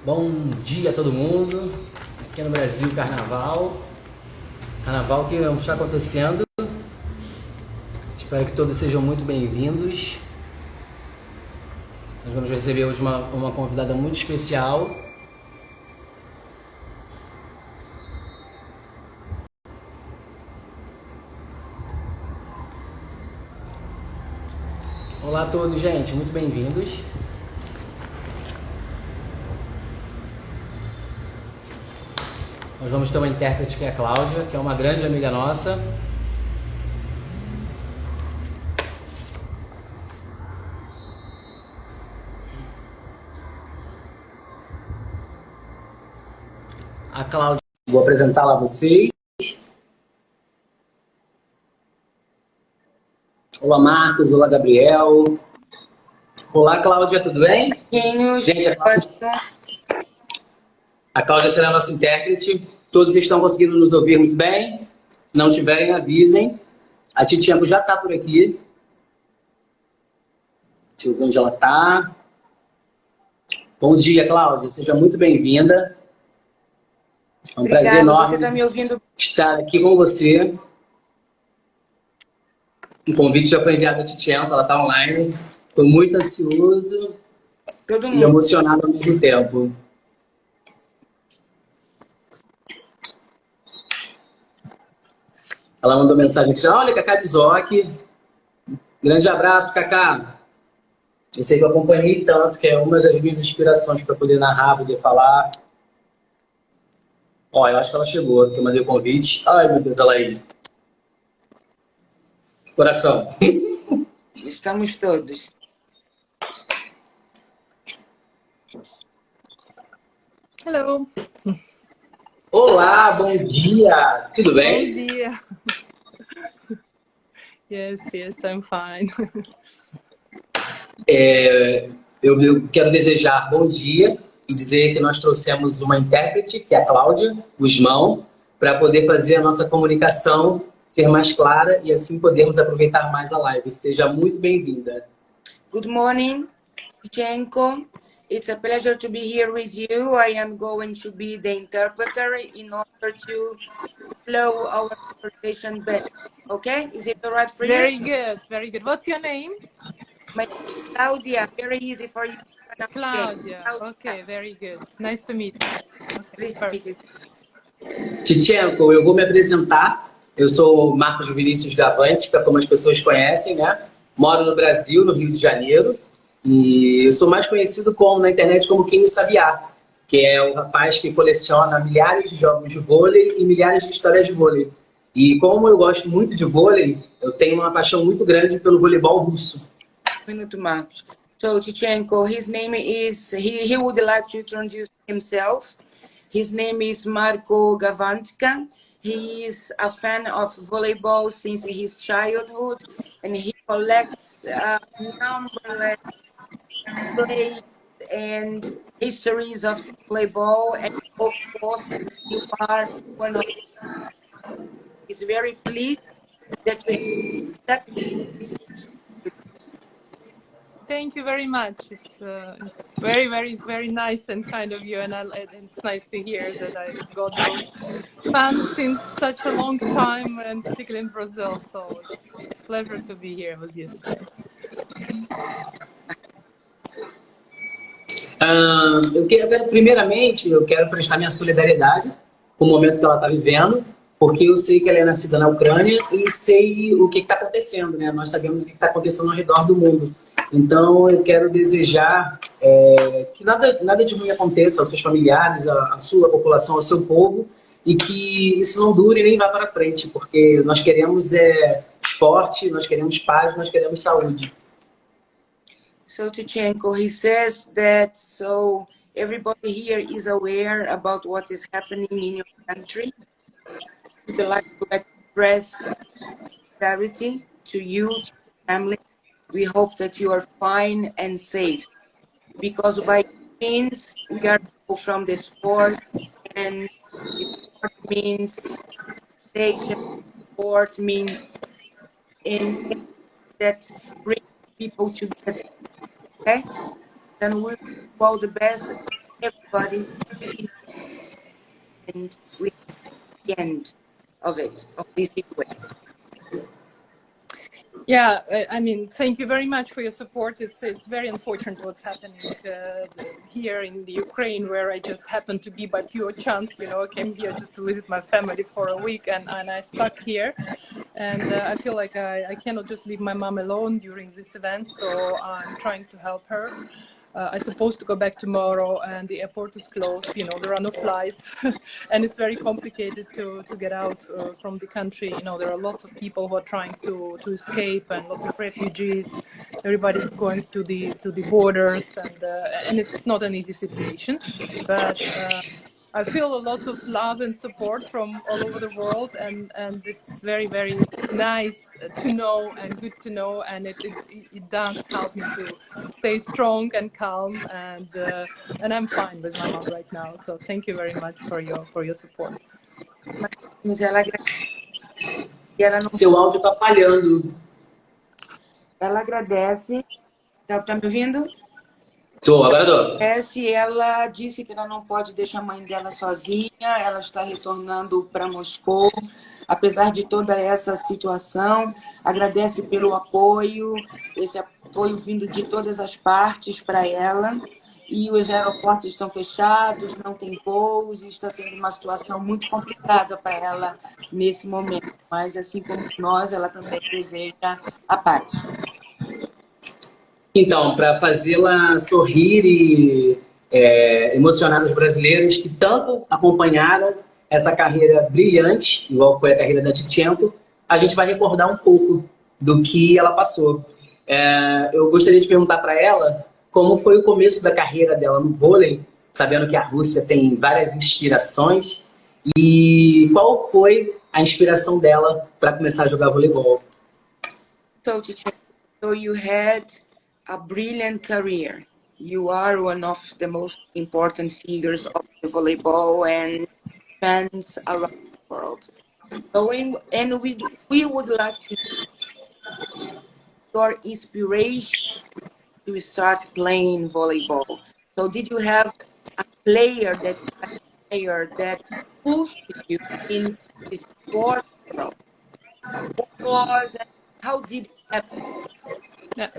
Bom dia a todo mundo. Aqui no Brasil, carnaval. Carnaval que está acontecendo. Espero que todos sejam muito bem-vindos. Nós vamos receber hoje uma convidada muito especial. Olá a todos, gente. Muito bem-vindos. Nós vamos ter uma intérprete que é a Cláudia, que é uma grande amiga nossa. A Cláudia, vou apresentá-la a vocês. Olá, Marcos. Olá, Gabriel. Olá, Cláudia, tudo bem? Gente, a Cláudia será a nossa intérprete. Todos estão conseguindo nos ouvir muito bem? Se não tiverem, avisem. A Tishchenko já está por aqui. Deixa eu ver onde ela está. Bom dia, Cláudia. Seja muito bem-vinda. É um prazer enorme você tá me ouvindo? Estar aqui com você. O convite já foi enviado a Tishchenko, ela está online. Estou muito ansioso e emocionado ao mesmo tempo. Ela mandou mensagem aqui. Olha, Cacá Bizoc. Grande abraço, Cacá. Eu sei que eu acompanhei tanto, que é uma das minhas inspirações para poder narrar, poder falar. Ó, eu acho que ela chegou, que eu mandei o convite. Ai, meu Deus, ela aí. Coração. Estamos todos. Hello. Olá, bom dia. Tudo bem? Bom dia. Yes, I'm fine. Eu quero desejar bom dia e dizer que nós trouxemos uma intérprete, que é a Cláudia Guzmão, para poder fazer a nossa comunicação ser mais clara e assim podermos aproveitar mais a live. Seja muito bem-vinda. Good morning, Tishchenko. It's a pleasure to be here with you. I am going to be the interpreter in order to flow our conversation better. Okay? Is it all right for you? Very good, very good. What's your name? My name is Claudia. Very easy for you. Claudia. Okay, very good. Nice to meet you. Okay, perfect. Tishchenko, eu vou me apresentar. Eu sou Marcos Vinícius Gavante, que é como as pessoas conhecem, né? Moro no Brasil, no Rio de Janeiro, e eu sou mais conhecido na internet como Quinhosabia, que é o rapaz que coleciona milhares de jogos de vôlei e milhares de histórias de vôlei. E como eu gosto muito de vôlei, eu tenho uma paixão muito grande pelo voleibol russo. Minuto, Marcos. So, Tishchenko, his name is, he would like to introduce himself. His name is Marco Gavantka. He is a fan of volleyball since his childhood, and he collects numberless plays and histories of volleyball. And of course, you are one of them. He's very pleased that you have Thank you very much. It's very, very, very nice and kind of you, and it's nice to hear that I got those fans since such a long time, and particularly in Brazil. So it's a pleasure to be here with you today. Primeiramente, eu quero prestar minha solidariedade com o momento que ela está vivendo, porque eu sei que ela é nascida na Ucrânia e sei o que está acontecendo, né? Nós sabemos o que está acontecendo ao redor do mundo. Então, eu quero desejar que nada de ruim aconteça aos seus familiares, à sua população, ao seu povo, e que isso não dure nem vá para frente, porque nós queremos esporte, nós queremos paz, nós queremos saúde. So, Tishchenko, he says that so everybody here is aware about what is happening in your country. We'd like to express solidarity to you, to your family. We hope that you are fine and safe, because by means we are from the sport, and sport means nation, sport means in that brings people together. Okay, then we will do all the best. everybody and we the end of it, of this situation. Yeah, I mean, thank you very much for your support. It's very unfortunate what's happening here in the Ukraine, where I just happened to be by pure chance. You know, I came here just to visit my family for a week, and I stuck here. And I feel like I cannot just leave my mom alone during this event, so I'm trying to help her. I'm supposed to go back tomorrow, and the airport is closed. You know, there are no flights, and it's very complicated to get out from the country. You know, there are lots of people who are trying to escape, and lots of refugees. Everybody going to the borders, and it's not an easy situation, but. I feel a lot of love and support from all over the world, and it's very, very nice to know and good to know, and it does help me to stay strong and calm, and I'm fine with my mom right now. So thank you very much for your support. Mas ela não, Seu áudio está falhando. ela agradece. Tá me ouvindo? Tô, agora tô. Ela disse que ela não pode deixar a mãe dela sozinha, ela está retornando para Moscou, apesar de toda essa situação, agradece pelo apoio, esse apoio vindo de todas as partes para ela, e os aeroportos estão fechados, não tem voos, e está sendo uma situação muito complicada para ela nesse momento, mas assim como nós, ela também deseja a paz. Então, para fazê-la sorrir e emocionar os brasileiros que tanto acompanharam essa carreira brilhante, igual foi a carreira da Tischtchenko, a gente vai recordar um pouco do que ela passou. Eu gostaria de perguntar para ela como foi o começo da carreira dela no vôlei, sabendo que a Rússia tem várias inspirações, e qual foi a inspiração dela para começar a jogar voleibol. So you had a brilliant career. You are one of the most important figures of the volleyball and fans around the world. So we would like to know your inspiration to start playing volleyball. So did you have a player that pushed you in this sport world? What was and how did it happen? Yeah.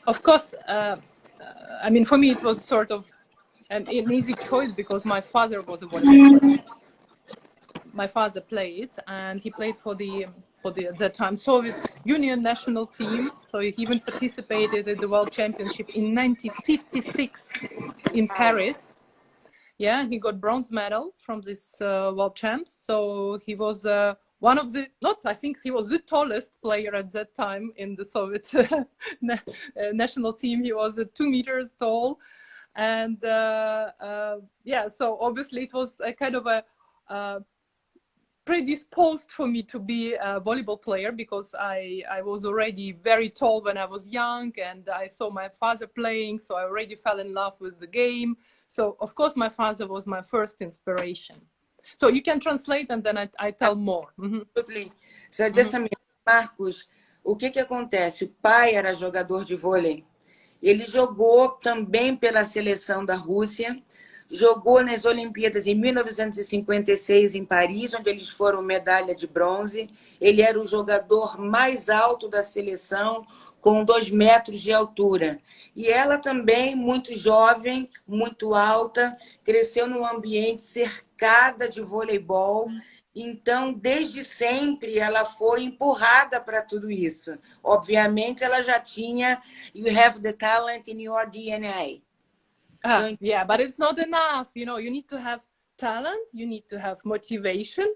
Of course, I mean, for me, it was sort of an easy choice because my father was a volleyball player. My father played, and he played for the at that time Soviet Union national team. So he even participated in the World Championship in 1956 in Paris. Yeah, he got bronze medal from this World Champs. So he was one of the, I think he was the tallest player at that time in the Soviet national team. He was 2 meters tall. And yeah, so obviously it was a kind of a predisposed for me to be a volleyball player because I was already very tall when I was young, and I saw my father playing, so I already fell in love with the game. So of course my father was my first inspiration. So you can translate and then I tell more. Absolutely. So just a minute, Marcos, o que acontece? O pai era jogador de vôlei. Ele jogou também pela seleção da Rússia, jogou nas Olimpíadas em 1956 em Paris, onde eles foram medalha de bronze. Ele era o jogador mais alto da seleção, com 2 metros de altura. E ela também, muito jovem, muito alta, cresceu num ambiente cercada de voleibol. Então, desde sempre, ela foi empurrada para tudo isso. Obviamente, ela já tinha you have the talent in your DNA. Yeah, but it's not enough. You know, you need to have talent, you need to have motivation,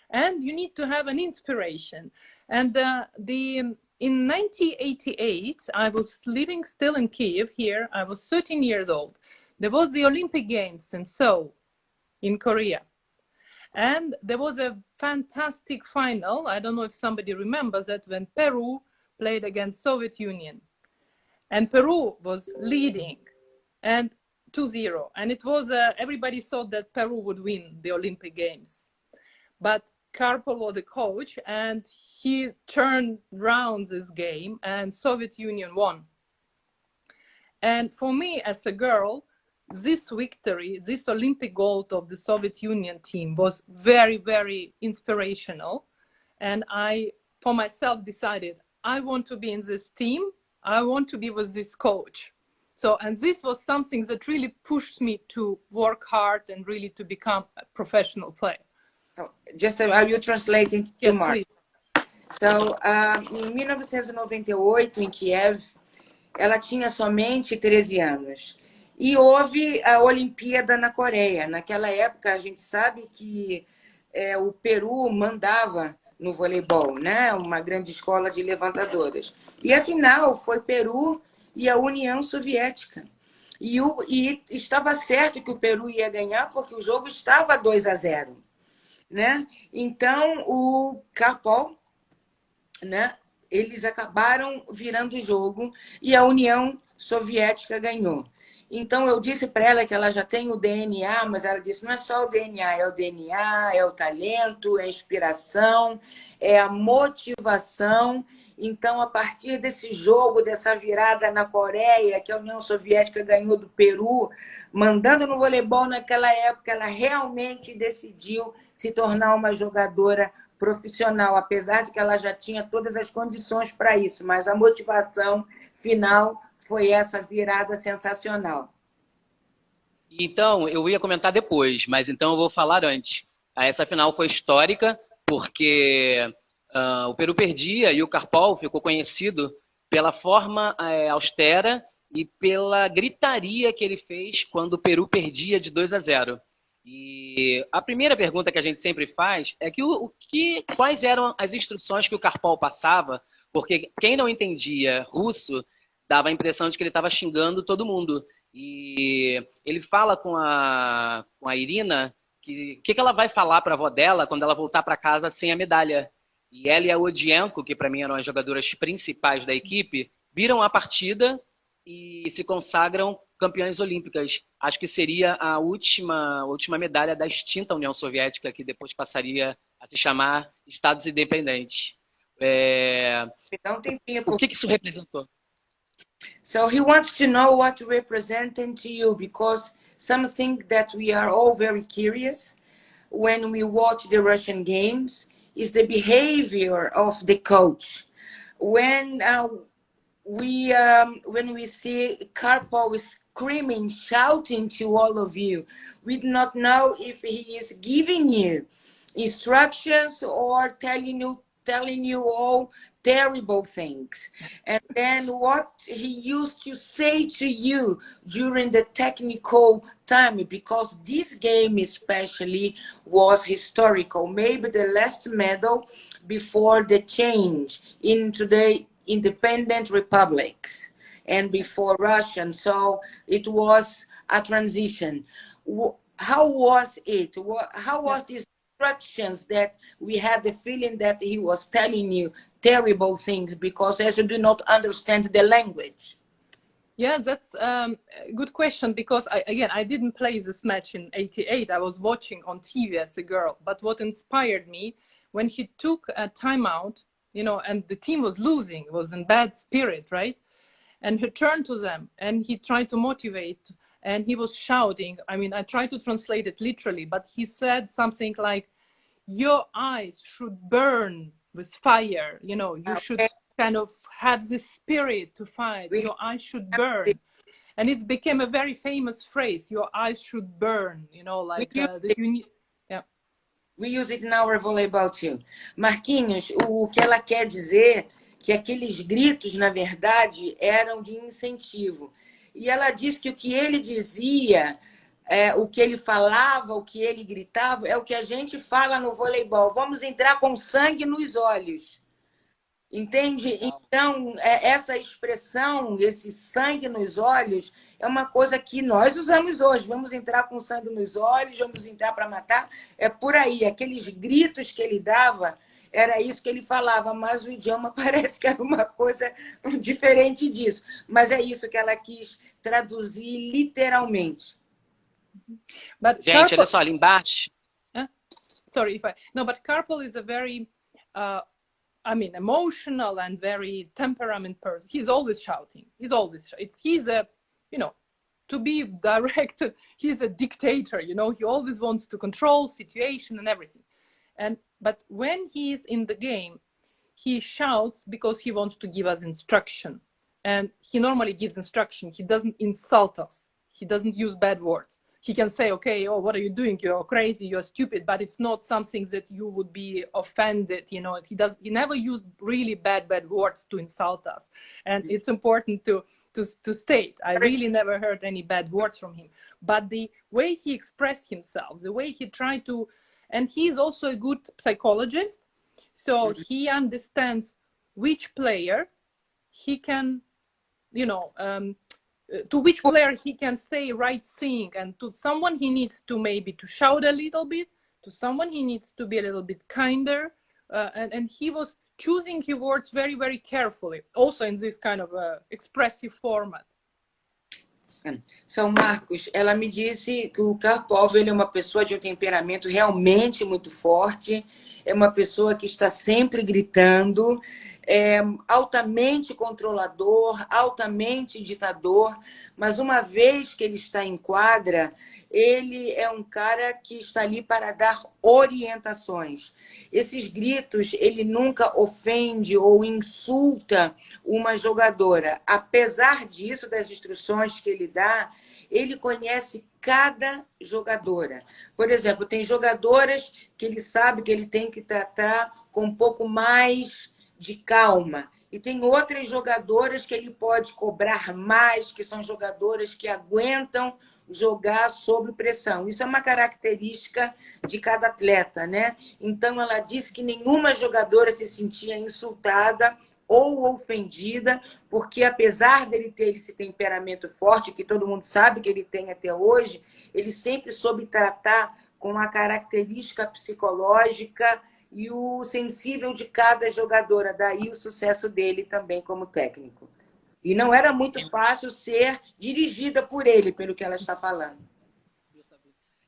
and you need to have an inspiration. And in 1988, I was living still in Kiev here. I was 13 years old. There was the Olympic Games in Seoul, in Korea. And there was a fantastic final. I don't know if somebody remembers that, when Peru played against Soviet Union. And Peru was leading, and 2-0. And it was, everybody thought that Peru would win the Olympic Games. But Karpov was the coach, and he turned around this game, and Soviet Union won. And for me, as a girl, this victory, this Olympic gold of the Soviet Union team was very, very inspirational. And I, for myself, decided I want to be in this team. I want to be with this coach. So, and this was something that really pushed me to work hard and really to become a professional player. Oh, just are you translating to Yes, Mark? please. So, em 1998, em Kiev, ela tinha somente 13 anos. E houve a Olimpíada na Coreia. Naquela época, a gente sabe que o Peru mandava no voleibol, né? Uma grande escola de levantadoras. E a final foi Peru e a União Soviética. E estava certo que o Peru ia ganhar, porque o jogo estava 2-0. Né? Então, o Karpov, né? Eles acabaram virando o jogo e a União Soviética ganhou. Então, eu disse para ela que ela já tem o DNA, mas ela disse, não é só o DNA, é o talento, é a inspiração, é a motivação. Então, a partir desse jogo, dessa virada na Coreia, que a União Soviética ganhou do Peru, mandando no voleibol naquela época, ela realmente decidiu se tornar uma jogadora profissional, apesar de que ela já tinha todas as condições para isso, mas a motivação final foi essa virada sensacional. Então, eu ia comentar depois, mas então eu vou falar antes. Essa final foi histórica, porque o Peru perdia e o Karpov ficou conhecido pela forma austera e pela gritaria que ele fez quando o Peru perdia de 2-0. E a primeira pergunta que a gente sempre faz é quais eram as instruções que o Karpov passava, porque quem não entendia russo dava a impressão de que ele estava xingando todo mundo. E ele fala com a Irina que ela vai falar para a avó dela quando ela voltar para casa sem a medalha. E ela e a Odienko, que para mim eram as jogadoras principais da equipe, viram a partida e se consagram campeãs olímpicas. Acho que seria a última medalha da extinta União Soviética, que depois passaria a se chamar Estados Independentes. Então, um tempinho. O que isso representou? So he wants to know what represented to you, because something that we are all very curious when we watch the Russian games is the behavior of the coach. When we see Karpov screaming, shouting to all of you, we do not know if he is giving you instructions or telling you all terrible things. And then what he used to say to you during the technical time, because this game especially was historical, maybe the last medal before the change into the independent republics and before Russian. So it was a transition. How was it? How was this instructions that we had the feeling that he was telling you terrible things because as you do not understand the language? Yeah, that's a good question, because I didn't play this match in '88. I was watching on TV as a girl. But what inspired me, when he took a timeout, and the team was losing, was in bad spirit, right? And he turned to them and he tried to motivate, and he was shouting. I mean, I tried to translate it literally, but he said something like, your eyes should burn with fire. You should kind of have this spirit to fight. Your eyes should burn. And it became a very famous phrase, your eyes should burn, We use it in our volleyball too. Marquinhos, o que ela quer dizer que aqueles gritos, na verdade, eram de incentivo. E ela diz que o que ele dizia, o que ele falava, o que ele gritava, é o que a gente fala no voleibol. Vamos entrar com sangue nos olhos. Entende? Então, essa expressão, esse sangue nos olhos, é uma coisa que nós usamos hoje. Vamos entrar com sangue nos olhos, vamos entrar para matar. É por aí. Aqueles gritos que ele dava, era isso que ele falava, mas o idioma parece que era uma coisa diferente disso. Mas é isso que ela quis traduzir literalmente. Gente, olha só, ali embaixo. Sorry if I... No, but Karpov is a very... emotional and very temperament person. He's always shouting. He's a, to be direct. He's a dictator, you know, he always wants to control situation and everything. But when he is in the game, he shouts because he wants to give us instruction. And he normally gives instruction. He doesn't insult us. He doesn't use bad words. He can say, okay, oh, what are you doing? You're crazy, you're stupid, but it's not something that you would be offended, you know. He never used really bad words to insult us. And it's important to state, I really never heard any bad words from him. But the way he expressed himself, the way he tried to, and he is also a good psychologist, so he understands which player he can, you know, to which player he can say right thing, and to someone he needs to maybe to shout a little bit, to someone he needs to be a little bit kinder, and he was choosing his words very, very carefully, also in this kind of expressive format. So, Marcos, ela me disse que o Karpov, ele é uma pessoa de um temperamento realmente muito forte, é uma pessoa que está sempre gritando, é altamente controlador, altamente ditador, mas uma vez que ele está em quadra, ele é um cara que está ali para dar orientações. Esses gritos, ele nunca ofende ou insulta uma jogadora. Apesar disso, das instruções que ele dá, ele conhece cada jogadora. Por exemplo, tem jogadoras que ele sabe que ele tem que tratar com um pouco mais de calma. E tem outras jogadoras que ele pode cobrar mais, que são jogadoras que aguentam jogar sob pressão. Isso é uma característica de cada atleta, né? Então, ela disse que nenhuma jogadora se sentia insultada ou ofendida, porque apesar dele ter esse temperamento forte, que todo mundo sabe que ele tem até hoje, ele sempre soube tratar com a característica psicológica e o sensível de cada jogadora, daí o sucesso dele também como técnico. E não era muito fácil ser dirigida por ele, pelo que ela está falando.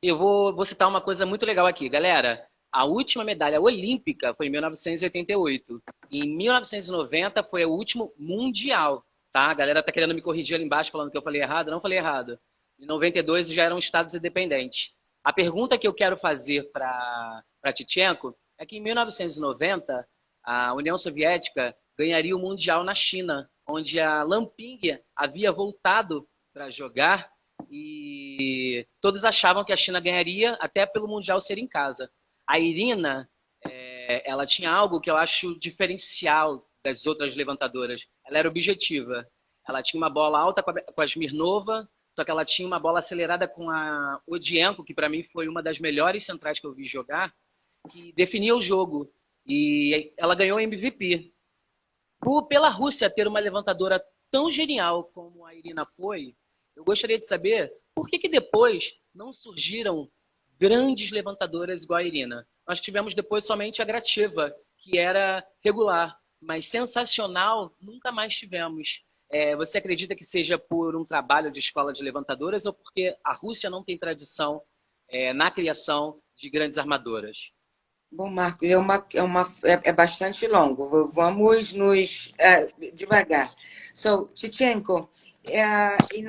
Eu vou citar uma coisa muito legal aqui, galera. A última medalha olímpica foi em 1988. Em 1990 foi o último mundial, tá? A galera tá querendo me corrigir ali embaixo, falando que eu falei errado. Não falei errado. Em 92 já eram estados independentes. A pergunta que eu quero fazer para Tischtchenko é que em 1990 a União Soviética ganharia o Mundial na China, onde a Lamping havia voltado para jogar e todos achavam que a China ganharia até pelo Mundial ser em casa. A Irina, ela tinha algo que eu acho diferencial das outras levantadoras. Ela era objetiva. Ela tinha uma bola alta com a Smirnova, só que ela tinha uma bola acelerada com a Odienko, que para mim foi uma das melhores centrais que eu vi jogar, que definia o jogo. E ela ganhou MVP. Pela Rússia ter uma levantadora tão genial como a Irina foi, eu gostaria de saber por que depois não surgiram grandes levantadoras igual a Irina. Nós tivemos depois somente a Gracheva, que era regular, mas sensacional nunca mais tivemos. Você acredita que seja por um trabalho de escola de levantadoras ou porque a Rússia não tem tradição na criação de grandes armadoras? Bom, Marcos, é bastante longo. Vamos nos devagar. So, Tischtchenko, in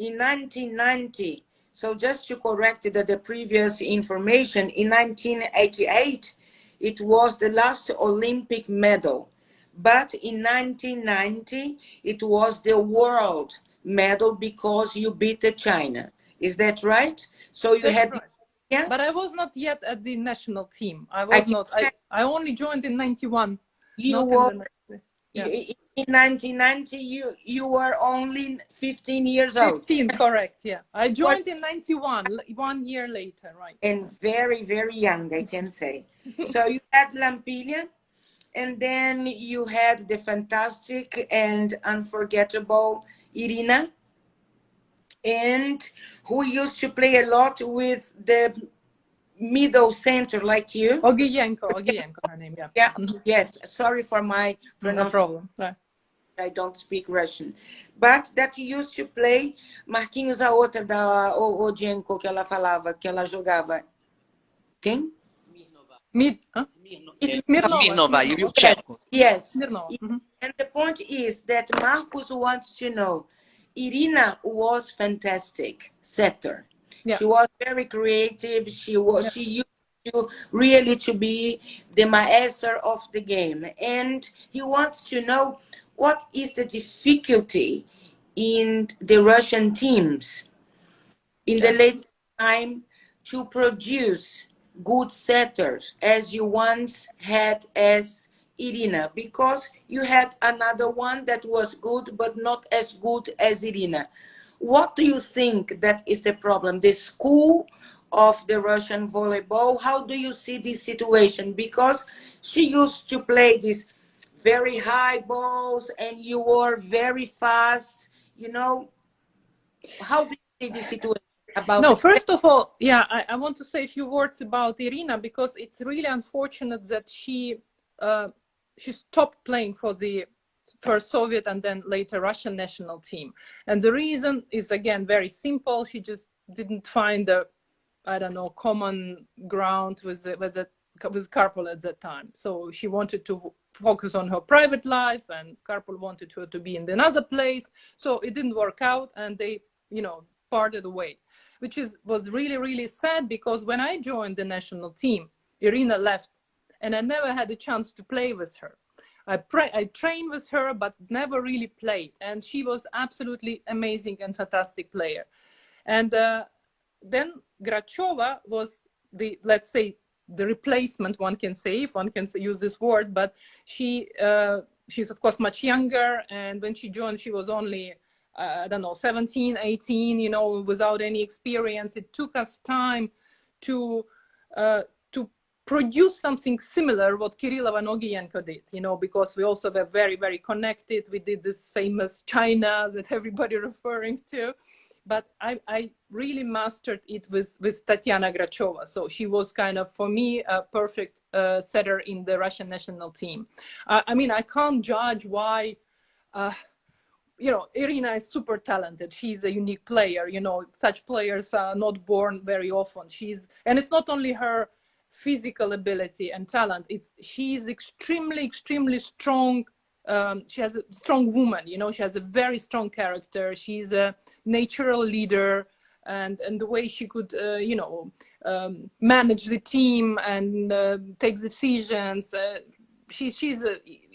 1990, so just to correct the previous information, in 1988, it was the last Olympic medal. But in 1990, it was the world medal because you beat China. Is that right? So you That's had... right. Yeah? But I was not yet at the national team. I only joined in 91. In 1990, you were only 15 years old. 15, correct, yeah. I joined in 91, 1 year later, right. And very, very young, I can say. So you had Lampilia, and then you had the fantastic and unforgettable Irina, and who used to play a lot with the middle center like you. Ogienko, her name, yeah. Yeah, yes. Sorry for my pronunciation. No problem. Right. I don't speak Russian. But that used to play. Marquinhos, a outra da Odienko que ela falava, que ela jogava. Quem? Smirnova, Yurchenko. Yes. Smirnova. And the point is that Marcos wants to know Irina was fantastic setter. Yeah. She was very creative. She used to really to be the master of the game. And he wants to know what is the difficulty in the Russian teams in the late time to produce good setters as you once had as Irina, because you had another one that was good but not as good as Irina. What do you think that is the problem? The school of the Russian volleyball, how do you see this situation? Because she used to play these very high balls and you were very fast, you know. How do you see this situation? About no, first of all, yeah, I want to say a few words about Irina, because it's really unfortunate that she stopped playing for the first Soviet and then later Russian national team. And the reason is, again, very simple. She just didn't find a, I don't know, common ground with Karpol at that time. So she wanted to focus on her private life, and Karpol wanted her to be in another place. So it didn't work out, and they, parted away, which was really, really sad, because when I joined the national team, Irina left, and I never had a chance to play with her. I trained with her, but never really played. And she was absolutely amazing and fantastic player. And then Grachova was the, let's say, the replacement, one can say, if one can use this word, but she's of course much younger. And when she joined, she was only, I don't know, 17, 18, without any experience. It took us time to produce something similar what Kirillova and Ogienko did, because we also were very, very connected. We did this famous China that everybody referring to. But I really mastered it with Tatiana Grachova. So she was kind of, for me, a perfect setter in the Russian national team. I mean, I can't judge why, Irina is super talented. She's a unique player. Such players are not born very often. And it's not only her physical ability and talent. She's extremely, extremely strong. She has a strong woman, she has a very strong character. She's a natural leader, and the way she could, manage the team and take decisions. She's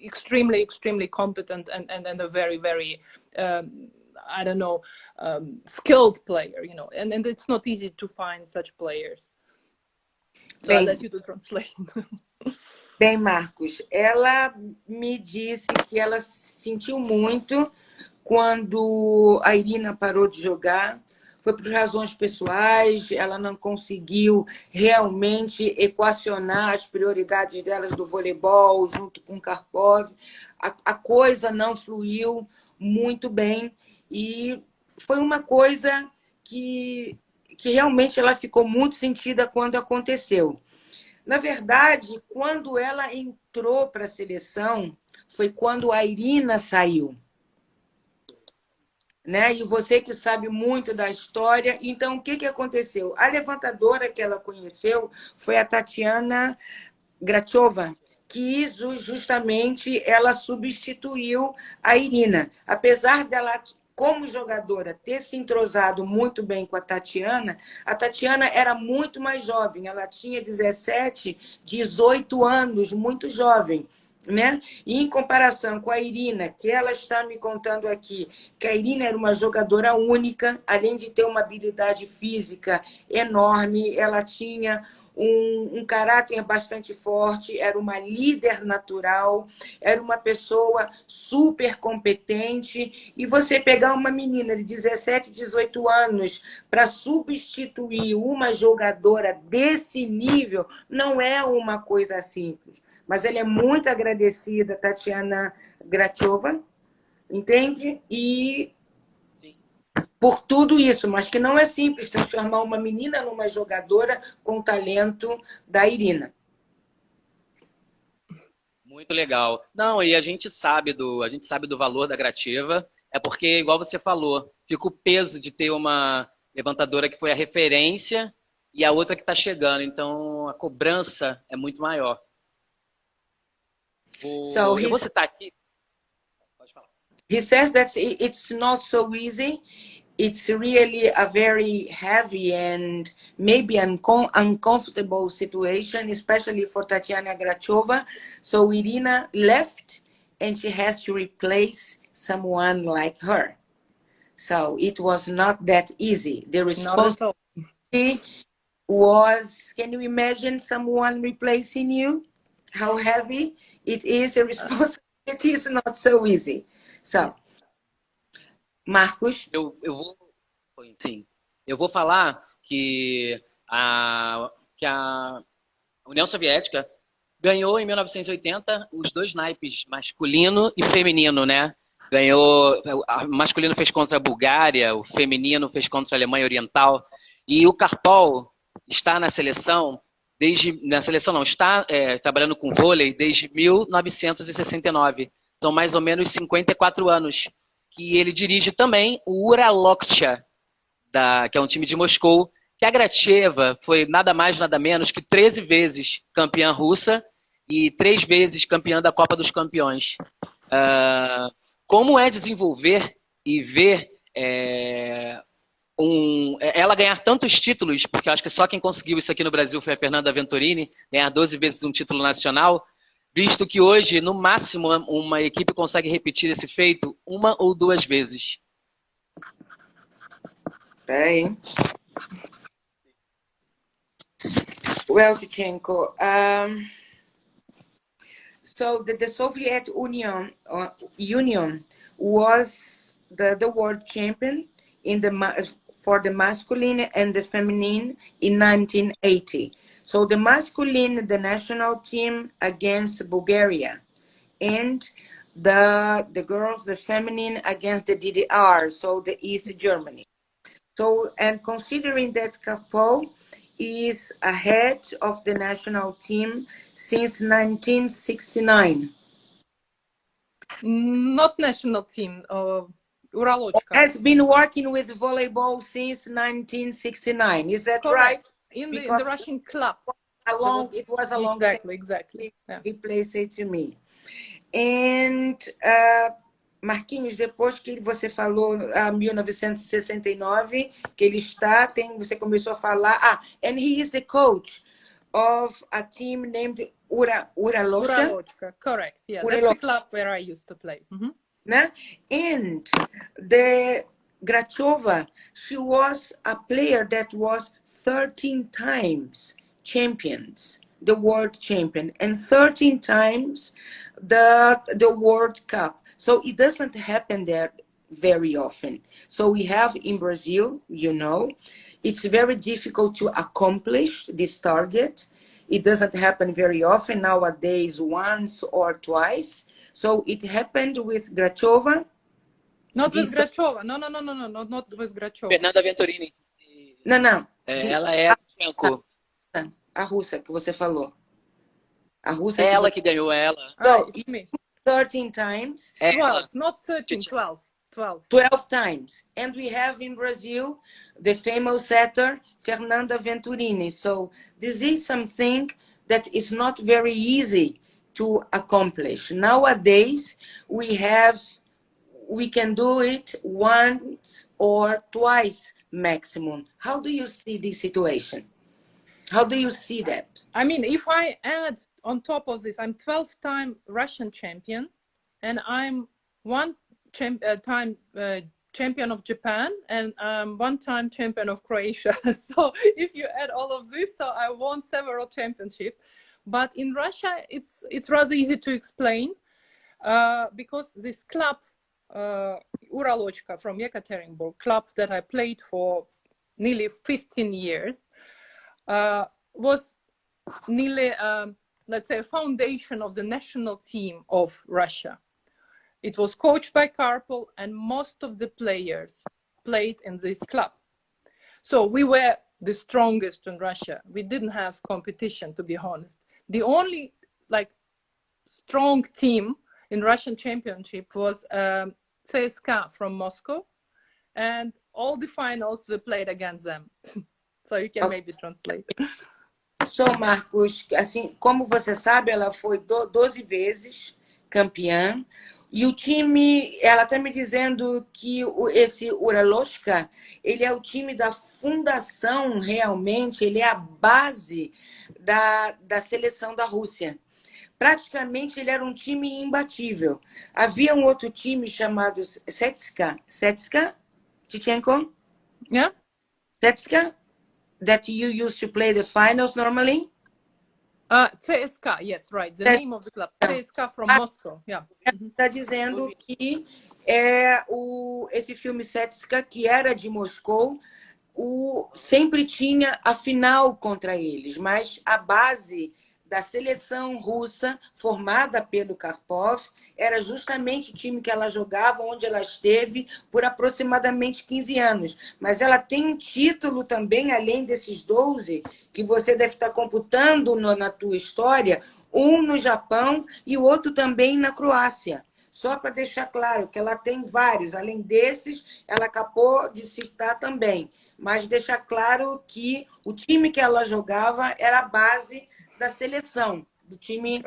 extremely, extremely competent and a very, very, skilled player, and it's not easy to find such players. So I'll let you to translate. Bem, Marcos, ela me disse que ela sentiu muito quando a Irina parou de jogar. Foi por razões pessoais, ela não conseguiu realmente equacionar as prioridades delas do voleibol junto com o Karpov. A coisa não fluiu muito bem e foi uma coisa que realmente ela ficou muito sentida quando aconteceu. Na verdade, quando ela entrou para a seleção, foi quando a Irina saiu. Né? E você que sabe muito da história, então o que aconteceu? A levantadora que ela conheceu foi a Tatiana Grachova, que justamente ela substituiu a Irina. Apesar dela, como jogadora, ter se entrosado muito bem com a Tatiana era muito mais jovem, ela tinha 17, 18 anos, muito jovem. Né? E em comparação com a Irina, que ela está me contando aqui, que a Irina era uma jogadora única, além de ter uma habilidade física enorme, ela tinha um caráter bastante forte, era uma líder natural, era uma pessoa super competente. E você pegar uma menina de 17, 18 anos para substituir uma jogadora desse nível não é uma coisa simples. Mas ela é muito agradecida, Tatiana Grachova, entende? E por tudo isso, mas que não é simples transformar uma menina numa jogadora com o talento da Irina. Muito legal. Não, e a gente sabe do valor da Gracheva, é porque, igual você falou, fica o peso de ter uma levantadora que foi a referência e a outra que está chegando, então a cobrança é muito maior. Eu vou citar aqui. Pode falar. He says that it's not so easy. It's really a very heavy and maybe uncomfortable situation, especially for Tatiana Grachova. So Irina left and she has to replace someone like her. So it was not that easy. The responsibility was, can you imagine someone replacing you? How heavy it is, a responsibility is not so easy. So, Marcos? Eu vou falar que a União Soviética ganhou em 1980 os dois naipes, masculino e feminino, né? Ganhou, o masculino fez contra a Bulgária, o feminino fez contra a Alemanha Oriental. E o Karpol está na seleção, está trabalhando com vôlei desde 1969. São mais ou menos 54 anos. Que ele dirige também o Uraloktya, que é um time de Moscou, que a Gracheva foi nada mais, nada menos que 13 vezes campeã russa e 3 vezes campeã da Copa dos Campeões. Como é desenvolver e ver ela ganhar tantos títulos, porque eu acho que só quem conseguiu isso aqui no Brasil foi a Fernanda Venturini, ganhar 12 vezes um título nacional, visto que hoje, no máximo, uma equipe consegue repetir esse feito 1 ou 2 vezes. Peraí. Well, Tischtchenko, so the Soviet Union was the world champion for the masculine and the feminine in 1980. So the masculine, the national team against Bulgaria, and the girls, the feminine against the DDR, so the East Germany. So, and considering that Karpol is ahead of the national team since 1969. Not national team, Uralochka. Has been working with volleyball since 1969. Is that correct. Right? In the Russian club. It was a long Exactly. Yeah. He placed it to me. And Marquinhos, depois que você falou 1969, que ele está, você começou a falar, and he is the coach of a team named Uralochka. Correct, yeah. That's the club where I used to play. Mm-hmm. And the Grachova, she was a player that was 13 times champions, the world champion, and 13 times the World Cup. So it doesn't happen there very often. So we have in Brazil, it's very difficult to accomplish this target. It doesn't happen very often nowadays, once or twice. So it happened with Grachova. Not with Grachova. No, not with Grachova. Fernanda Venturini. Não. Ela é a Tischtchenko. A russa que você falou. A russa ela que ganhou ela. So, 13 times. 12, not 13, 12. 12 times. And we have in Brazil the famous setter Fernanda Venturini. So this is something that is not very easy to accomplish. Nowadays, we can do it once or twice maximum. How do you see this situation? How do you see that? I mean, if I add on top of this, I'm 12-time Russian champion, and I'm one-time champion of Japan, and I'm one-time champion of Croatia. So if you add all of this, so I won several championships. But in Russia, it's rather easy to explain because this club, Uralochka from Yekaterinburg, club that I played for nearly 15 years, was nearly, let's say, a foundation of the national team of Russia. It was coached by Karpol, and most of the players played in this club. So we were the strongest in Russia. We didn't have competition, to be honest. The only strong team in Russian championship was CSKA from Moscow, and all the finals we played against them. So you can maybe translate. So, Marcos, assim, como você sabe, ela foi 12 vezes campeã. E o time, ela está me dizendo que esse Uraloshka, ele é o time da fundação, realmente, ele é a base da seleção da Rússia. Praticamente, ele era um time imbatível. Havia um outro time chamado Setska, Tischtchenko? Yeah. Setska, that you used to play the finals normally? CSKA, yes, right. The name of the club, CSKA from Moscow. Yeah. Está dizendo que esse filme Setska, que era de Moscou, sempre tinha a final contra eles, mas a base da seleção russa, formada pelo Karpov, era justamente o time que ela jogava, onde ela esteve por aproximadamente 15 anos. Mas ela tem um título também, além desses 12, que você deve estar computando na tua história, um no Japão e o outro também na Croácia. Só para deixar claro que ela tem vários. Além desses, ela acabou de citar também. Mas deixar claro que o time que ela jogava era a base da seleção, do time.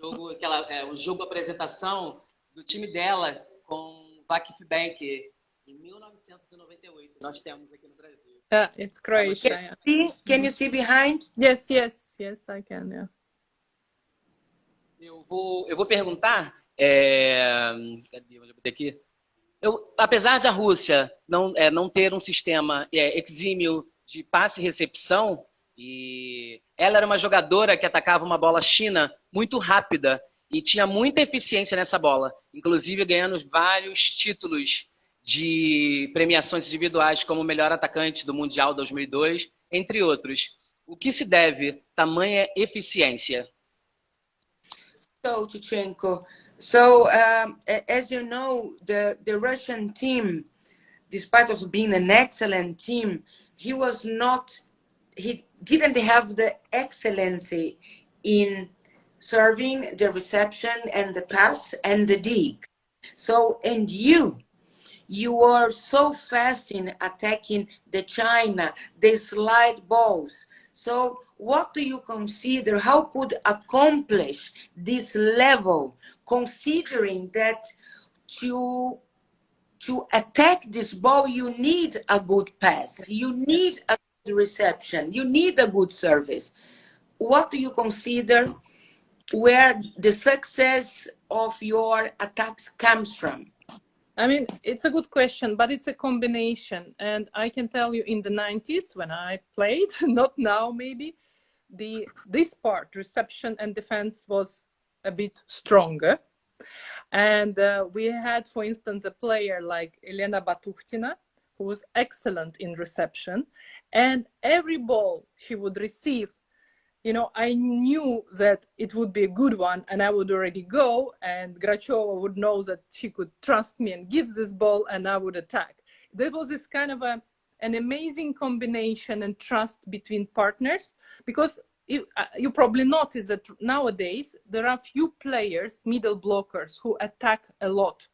O jogo apresentação do time dela com Vakif Bank em 1998. Nós temos aqui no Brasil. It's Croatia. Can you see behind? Yes, I can. Yeah. Eu vou perguntar. Cadê? Onde eu botei aqui? Apesar da Rússia não ter um sistema exímio de passe e recepção, e ela era uma jogadora que atacava uma bola china muito rápida e tinha muita eficiência nessa bola, inclusive ganhando vários títulos de premiações individuais como melhor atacante do Mundial 2002, entre outros. O que se deve tamanha eficiência? So, Tischtchenko, as you know, the Russian team, despite of being an excellent team, he didn't have the excellency in serving, the reception, and the pass, and the dig. So, and you are so fast in attacking the China, the slide balls. So what do you consider, how could accomplish this level, considering that to attack this ball, you need a good pass, you need a good reception, you need a good service. What do you consider where the success of your attacks comes from? I mean, it's a good question, but it's a combination. And I can tell you in the 90s when I played, not now maybe, this part, reception and defense, was a bit stronger. And we had, for instance, a player like Elena Batukhtina, who was excellent in reception. And every ball she would receive, you know, I knew that it would be a good one and I would already go, and Grachova would know that she could trust me and give this ball and I would attack. There was this kind of an amazing combination and trust between partners, because you probably notice that nowadays there are few players, middle blockers, who attack a lot.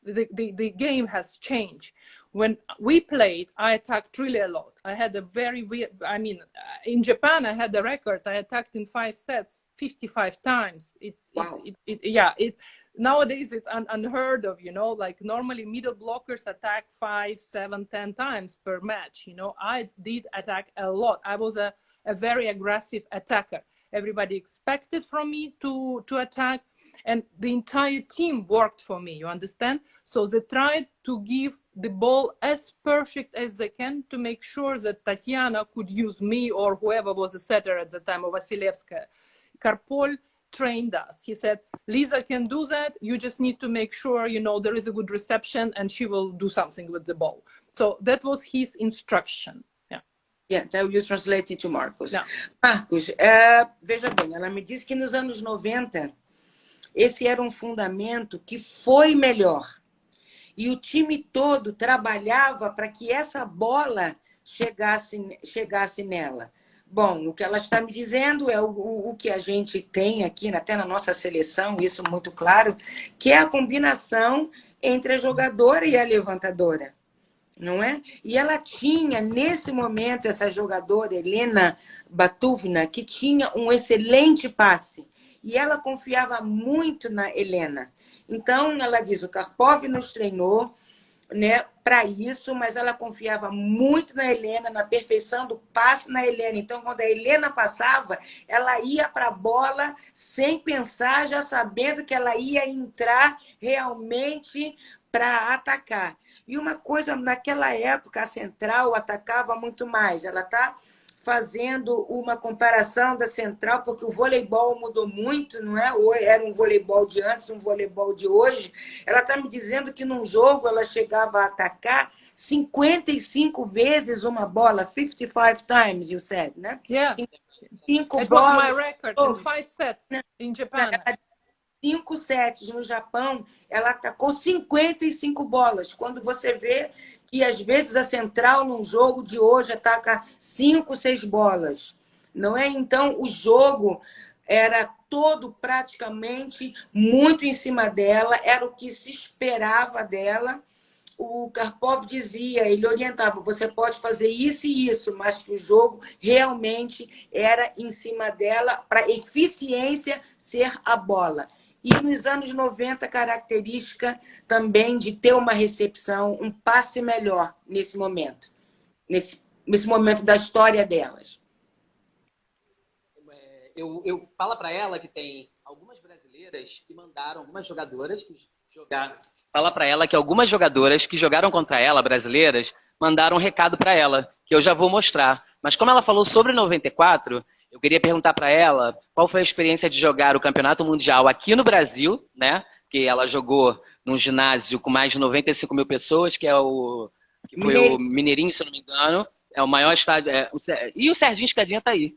The game has changed. When we played, I attacked really a lot. I had a very weird, I mean, in Japan, I had a record. I attacked in 5 sets 55 times. Wow. Nowadays, it's unheard of, you know, like normally middle blockers attack 5, 7, 10 times per match. You know, I did attack a lot. I was a very aggressive attacker. Everybody expected from me to attack, and the entire team worked for me, you understand? So they tried to give the ball as perfect as they can to make sure that Tatiana could use me or whoever was the setter at the time, or Vasilevskaya. Karpol trained us. He said, Lisa can do that. You just need to make sure, you know, there is a good reception and she will do something with the ball. So that was his instruction. Yeah, that you translate it to Marcos. No. Marcos, veja bem, ela me disse que nos anos 90, esse era um fundamento que foi melhor. E o time todo trabalhava para que essa bola chegasse nela. Bom, o que ela está me dizendo é o que a gente tem aqui, até na nossa seleção, isso muito claro, que é a combinação entre a jogadora e a levantadora. Não é? E ela tinha, nesse momento, essa jogadora, Elena Batukhtina, que tinha um excelente passe. e ela confiava muito na Helena. Então, ela diz, o Karpov nos treinou, né, para isso, mas ela confiava muito na Helena, na perfeição do passe na Helena. Então, quando a Helena passava, ela ia para a bola sem pensar, já sabendo que ela ia entrar realmente para atacar. E uma coisa, naquela época, a central atacava muito mais. Ela está fazendo uma comparação da central, porque o voleibol mudou muito, não é? Era um voleibol de antes, um voleibol de hoje. Ela está me dizendo que num jogo ela chegava a atacar 55 vezes uma bola, 55 times, you said, né? Yeah. 5 It bolas. was my record in 5 sets in Japan. 5 sets no Japão, ela atacou 55 bolas. Quando você vê que às vezes a central num jogo de hoje ataca 5, 6 bolas, não é? Então o jogo era todo praticamente muito em cima dela, era o que se esperava dela. O Karpov dizia, ele orientava, você pode fazer isso e isso, mas que o jogo realmente era em cima dela para eficiência ser a bola. E nos anos 90, característica também de ter uma recepção, um passe melhor nesse momento. Nesse momento da história delas. Eu falo para ela que tem algumas brasileiras que mandaram, algumas jogadoras que jogaram. Fala para ela que algumas jogadoras que jogaram contra ela, brasileiras, mandaram um recado para ela, que eu já vou mostrar. Mas como ela falou sobre 94, eu queria perguntar para ela qual foi a experiência de jogar o Campeonato Mundial aqui no Brasil, né? Que ela jogou num ginásio com mais de 95 mil pessoas, que foi o Mineirinho, se eu não me engano. É o maior estádio. E o Serginho Escadinha tá aí.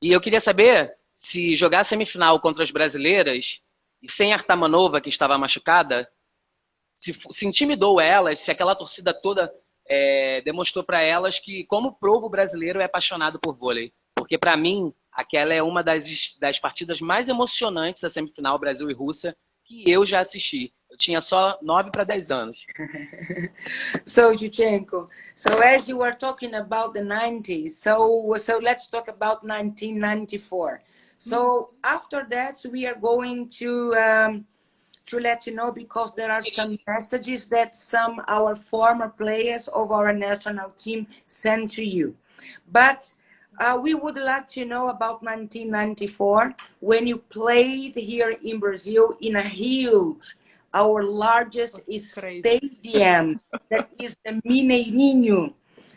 E eu queria saber se jogar a semifinal contra as brasileiras e sem a Artamanova, que estava machucada, se intimidou elas, se aquela torcida toda demonstrou para elas que, como o povo brasileiro é apaixonado por vôlei. Porque, para mim, aquela é uma das partidas mais emocionantes da semifinal Brasil e Rússia que eu já assisti. Eu tinha só 9 para 10 anos. So, Tischchenko, so as you were talking about the 90s, so let's talk about 1994. So after that, we are going to let you know, because there are some messages that some our former players of our national team sent to you. But we would like to know about 1994, when you played here in Brazil in a huge, our largest stadium, that is the Mineirinho,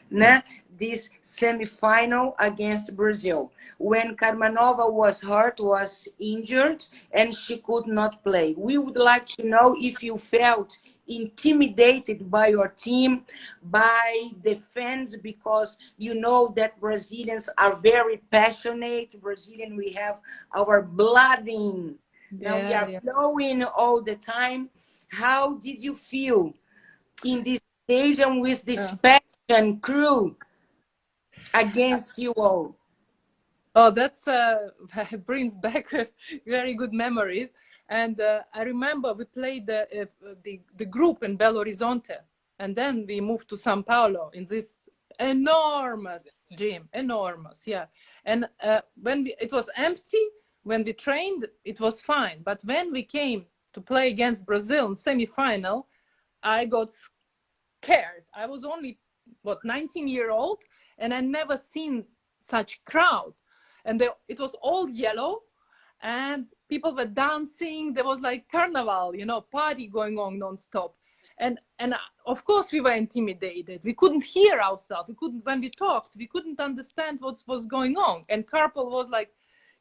né? This semi-final against Brazil, when Karmanova was hurt, was injured, and she could not play. We would like to know if you felt intimidated by your team, by the fans, because you know that Brazilians are very passionate. Brazilian, we have our blood in. Now we are flowing all the time. How did you feel in this stadium with this passion crew against you all? Oh, that's brings back very good memories. And I remember we played the group in Belo Horizonte, and then we moved to São Paulo in this enormous gym, enormous, yeah. And when it was empty, when we trained, it was fine. But when we came to play against Brazil in semi-final, I got scared. I was only, 19-year-old, and I never seen such crowd. And it was all yellow, and people were dancing. There was like carnival, party going on non-stop. And of course we were intimidated. We couldn't hear ourselves. When we talked, we couldn't understand what was going on. And Karpel was like,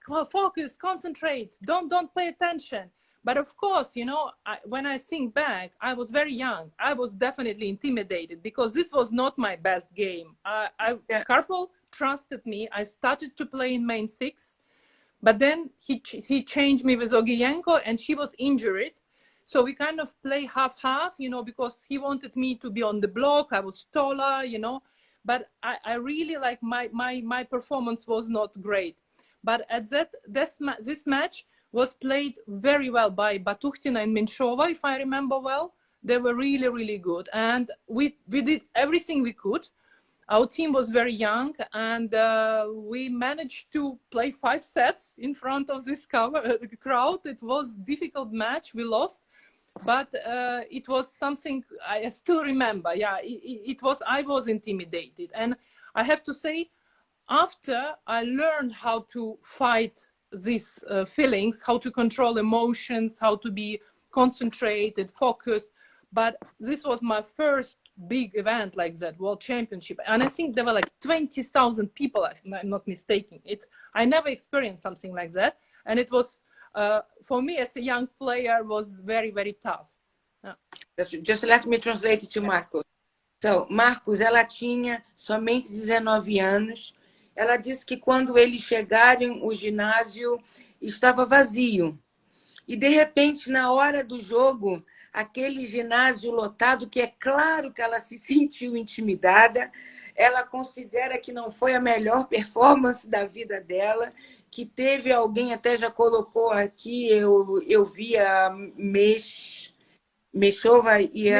well, focus, concentrate, don't pay attention. But of course, when I think back, I was very young. I was definitely intimidated because this was not my best game. Karpel trusted me. I started to play in main 6, but then he changed me with Ogienko, and she was injured. So we kind of play half-half, because he wanted me to be on the block. I was taller, but I really like my performance was not great. But at this match was played very well by Batukhtina and Minchova, if I remember well. They were really, really good. And we did everything we could. our team was very young, and we managed to play 5 sets in front of this crowd. It was a difficult match. We lost, but it was something I still remember. Yeah, I was intimidated, and I have to say, after I learned how to fight these feelings, how to control emotions, how to be concentrated, focused. But this was my first big event like that, World Championship. And I think there were like 20,000 people, if I'm not mistaken. I never experienced something like that. And it was, for me as a young player, was very, very tough. Just let me translate it to Marcos. So, Marcos, ela tinha somente 19 anos. Ela disse que quando eles chegaram, o ginásio estava vazio. E, de repente, na hora do jogo, aquele ginásio lotado, que é claro que ela se sentiu intimidada, ela considera que não foi a melhor performance da vida dela, que teve alguém, até já colocou aqui, eu vi a Meshova e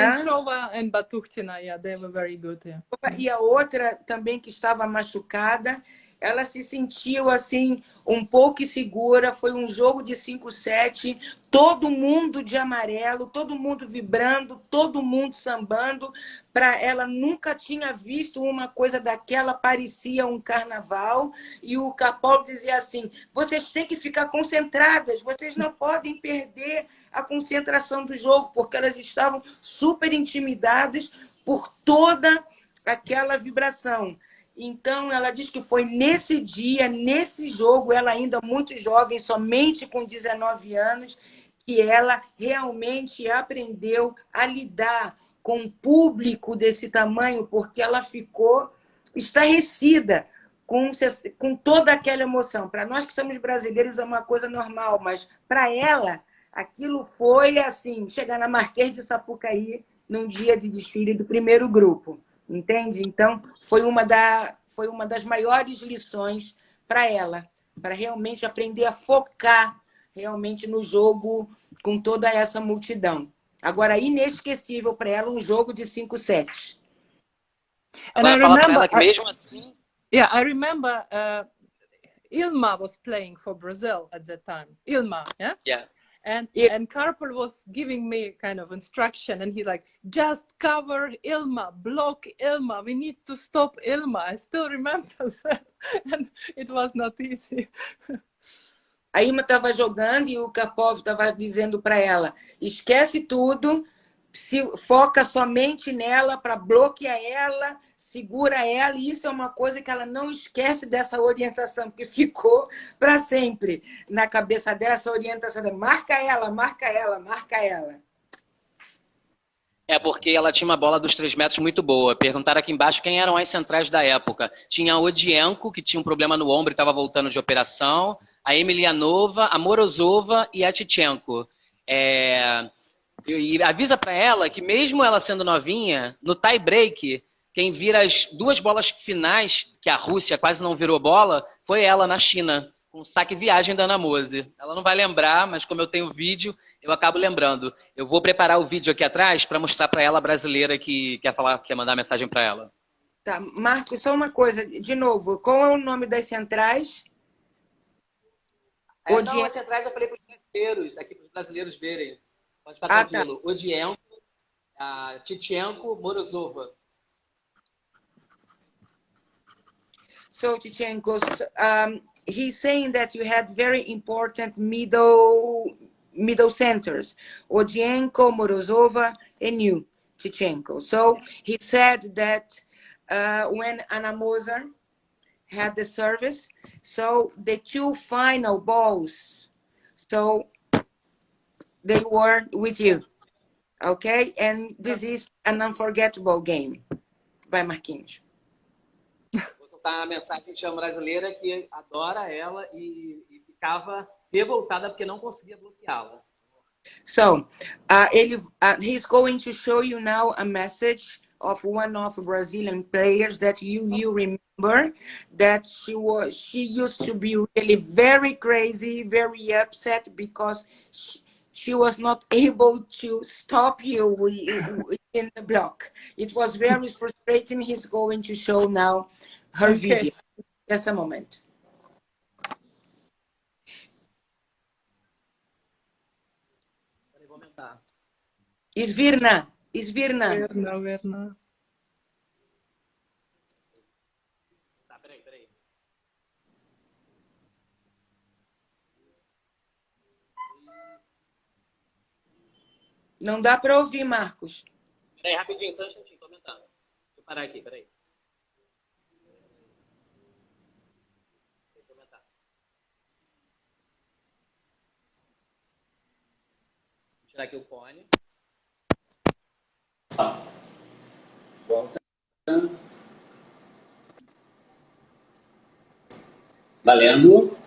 Batukhtina, yeah, they were very good. Yeah. E a outra também que estava machucada, ela se sentiu assim um pouco insegura. Foi um jogo de 5-7, todo mundo de amarelo, todo mundo vibrando, todo mundo sambando. Para ela nunca tinha visto uma coisa daquela, parecia um carnaval. E o Capol dizia assim: vocês têm que ficar concentradas, vocês não podem perder a concentração do jogo, porque elas estavam super intimidadas por toda aquela vibração. Então, ela diz que foi nesse dia, nesse jogo, ela ainda muito jovem, somente com 19 anos, que ela realmente aprendeu a lidar com um público desse tamanho, porque ela ficou estarrecida com toda aquela emoção. Para nós que somos brasileiros é uma coisa normal, mas para ela, aquilo foi assim, chegar na Marquês de Sapucaí, num dia de desfile do primeiro grupo. Entende? Então, foi uma das maiores lições para ela, para realmente aprender a focar realmente no jogo com toda essa multidão. Agora, inesquecível para ela um jogo de 5 sets. Agora, fala para ela que mesmo assim... Yeah, I remember Ilma was playing for Brazil at that time. Ilma, yeah? Yeah. And Karpel was giving me kind of instruction, and he's like, just cover Ilma, block Ilma, we need to stop Ilma. I still remember that, and it was not easy. A Ilma estava jogando e o Karpov estava dizendo para ela: esquece tudo, foca somente nela para bloquear ela, segura ela, e isso é uma coisa que ela não esquece dessa orientação, que ficou para sempre na cabeça dela, essa orientação de marca ela, marca ela, marca ela. É porque ela tinha uma bola dos 3 metros muito boa. Perguntaram aqui embaixo quem eram as centrais da época. Tinha a Odienko, que tinha um problema no ombro e estava voltando de operação, a Emelianova, a Morozova e a Tischtchenko. E avisa para ela que mesmo ela sendo novinha, no tie break, quem vira as 2 bolas finais, que a Rússia quase não virou bola, foi ela na China, com o saque viagem da Ana Mose. Ela não vai lembrar, mas como eu tenho vídeo, eu acabo lembrando. Eu vou preparar o vídeo aqui atrás para mostrar para ela, a brasileira, que quer mandar mensagem para ela. Tá, Marcos, só uma coisa, de novo, qual é o nome das centrais? Não, as centrais eu falei para os brasileiros, aqui para os brasileiros verem. Pode ficar tranquilo. Tá. Odienko, Tischtchenko, Morozova. So, Tischtchenko, he's saying that you had very important middle centers, Odienko, Morozova, and you, Tischtchenko. So he said that when Ana Moser had the service, so the 2 final balls, so they were with you, okay? And this is an unforgettable game. Vai, Marquinhos. Vou soltar a mensagem de uma brasileira que adora ela e ficava revoltada porque não conseguia bloqueá-la. So, he's going to show you now a message of one of Brazilian players that you remember, that she used to be really very crazy, very upset, because she was not able to stop you in the block. It was very frustrating. He's going to show now her video. Just a moment. Svirna. Verna. Não dá para ouvir, Marcos. Peraí, rapidinho, só um instantinho, tô aumentando. Deixa eu parar aqui, peraí. Deixa eu aumentar. Vou tirar aqui o fone. Volta. Valendo.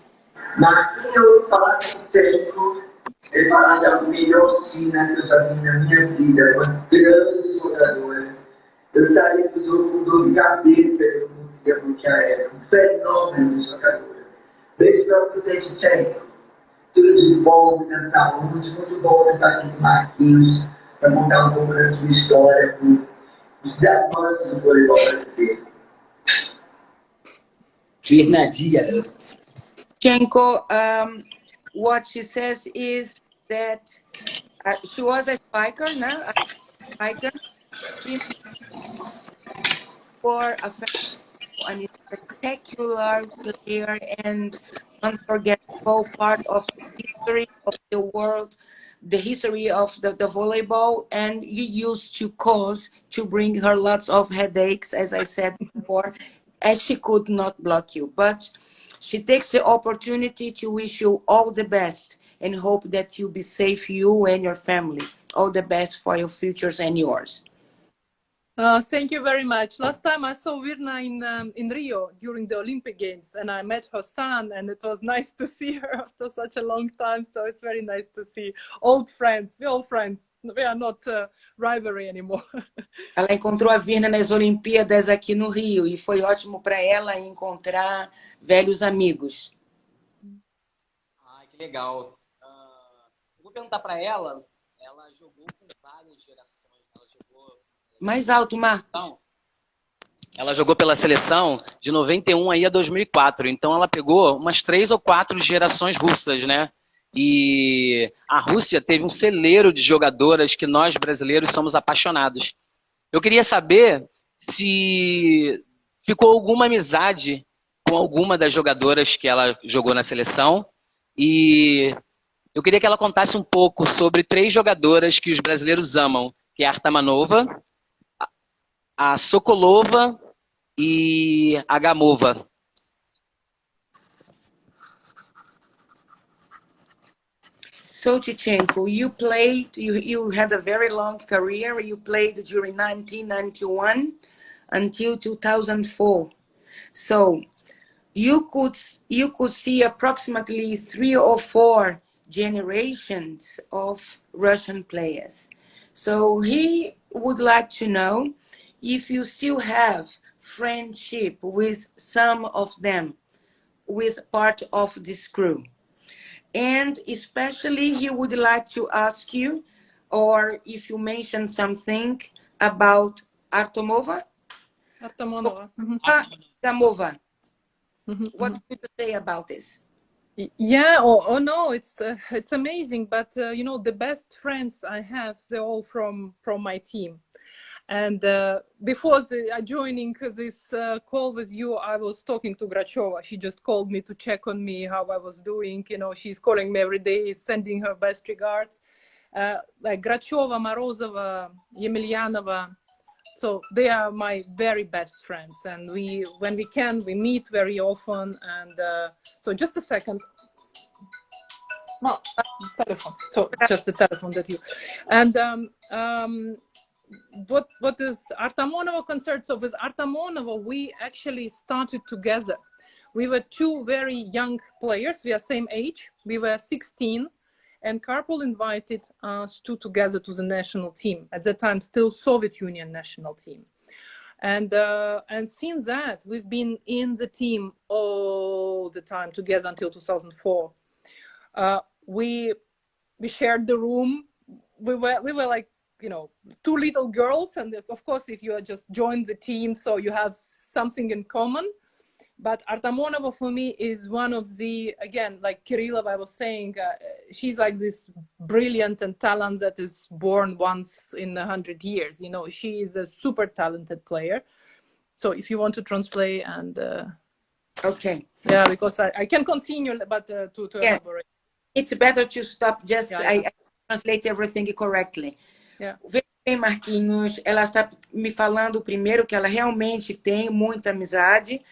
Marquinhos Tischchenko é falada a melhor cena que eu já vi na minha vida. É uma grande jogadora. Eu saí do jogo com dor de cabeça, eu não conseguia bloquear ela. Um fenômeno de jogadora. Beijo para você, Tischchenko. Tudo de bom, muita saúde. Muito bom você estar aqui com o Marquinhos para contar um pouco da sua história com os amantes do voleibol brasileiro. Vernadia. Tischchenko, what she says is that she was a spiker, no? A spiker. She for a spectacular player and unforgettable part of the history of the world, the history of the volleyball, and you used to bring her lots of headaches, as I said before, as she could not block you. But she takes the opportunity to wish you all the best and hope that you be safe, you and your family. All the best for your futures and yours. Thank you very much. Last time I saw Virna in Rio during the Olympic Games, and I met her son, and it was nice to see her after such a long time. So it's very nice to see old friends. We're all friends. We are not rivalry anymore. Ela encontrou a Virna nas Olimpíadas aqui no Rio e foi ótimo para ela encontrar velhos amigos. Ai, que legal. Eu vou perguntar para ela. Ela jogou com várias gerações. Ela jogou mais alto, Marcos. Ela jogou pela seleção de 91 aí a 2004. Então ela pegou umas 3 ou 4 gerações russas, né? E a Rússia teve um celeiro de jogadoras que nós brasileiros somos apaixonados. Eu queria saber se ficou alguma amizade com alguma das jogadoras que ela jogou na seleção. E eu queria que ela contasse um pouco sobre 3 jogadoras que os brasileiros amam, que é a Artamanova, a Sokolova e a Gamova. So, Tischchenko, you had a very long career. You played during 1991 until 2004. So, you could see approximately 3 or 4 generations of Russian players. So, he would like to know if you still have friendship with some of them, with part of this crew. And especially he would like to ask you, or if you mention something about Artamanova. Gamova. What could you say about this? Yeah, oh no, it's amazing. But you know, the best friends I have, they're all from my team. And before joining this call with you, I was talking to Grachova. She just called me to check on me, how I was doing. You know, she's calling me every day, sending her best regards. Like Grachova, Morozova, Yemelyanova. So they are my very best friends. And when we can, we meet very often. And so just a second. No, telephone. So it's just the telephone that you... And what is Artamanova concerned? So with Artamanova, we actually started together. We were 2 very young players. We are same age. We were 16, and Karpol invited us together to the national team. At that time, still Soviet Union national team. And since that, we've been in the team all the time together until 2004. we shared the room. We were like, you know, two little girls, and of course, if you just joined the team, so you have something in common. But Artamonova for me is one of the, again, like Kirillov, I was saying, she's like this brilliant and talent that is born once in 100 years. You know, she is a super talented player. So if you want to translate and... Okay. Yeah, because I can continue, but to elaborate. It's better to stop, just Yeah, I translate everything correctly. Yeah. Bem, Marquinhos, ela está me falando primeiro que ela realmente tem muita amizade.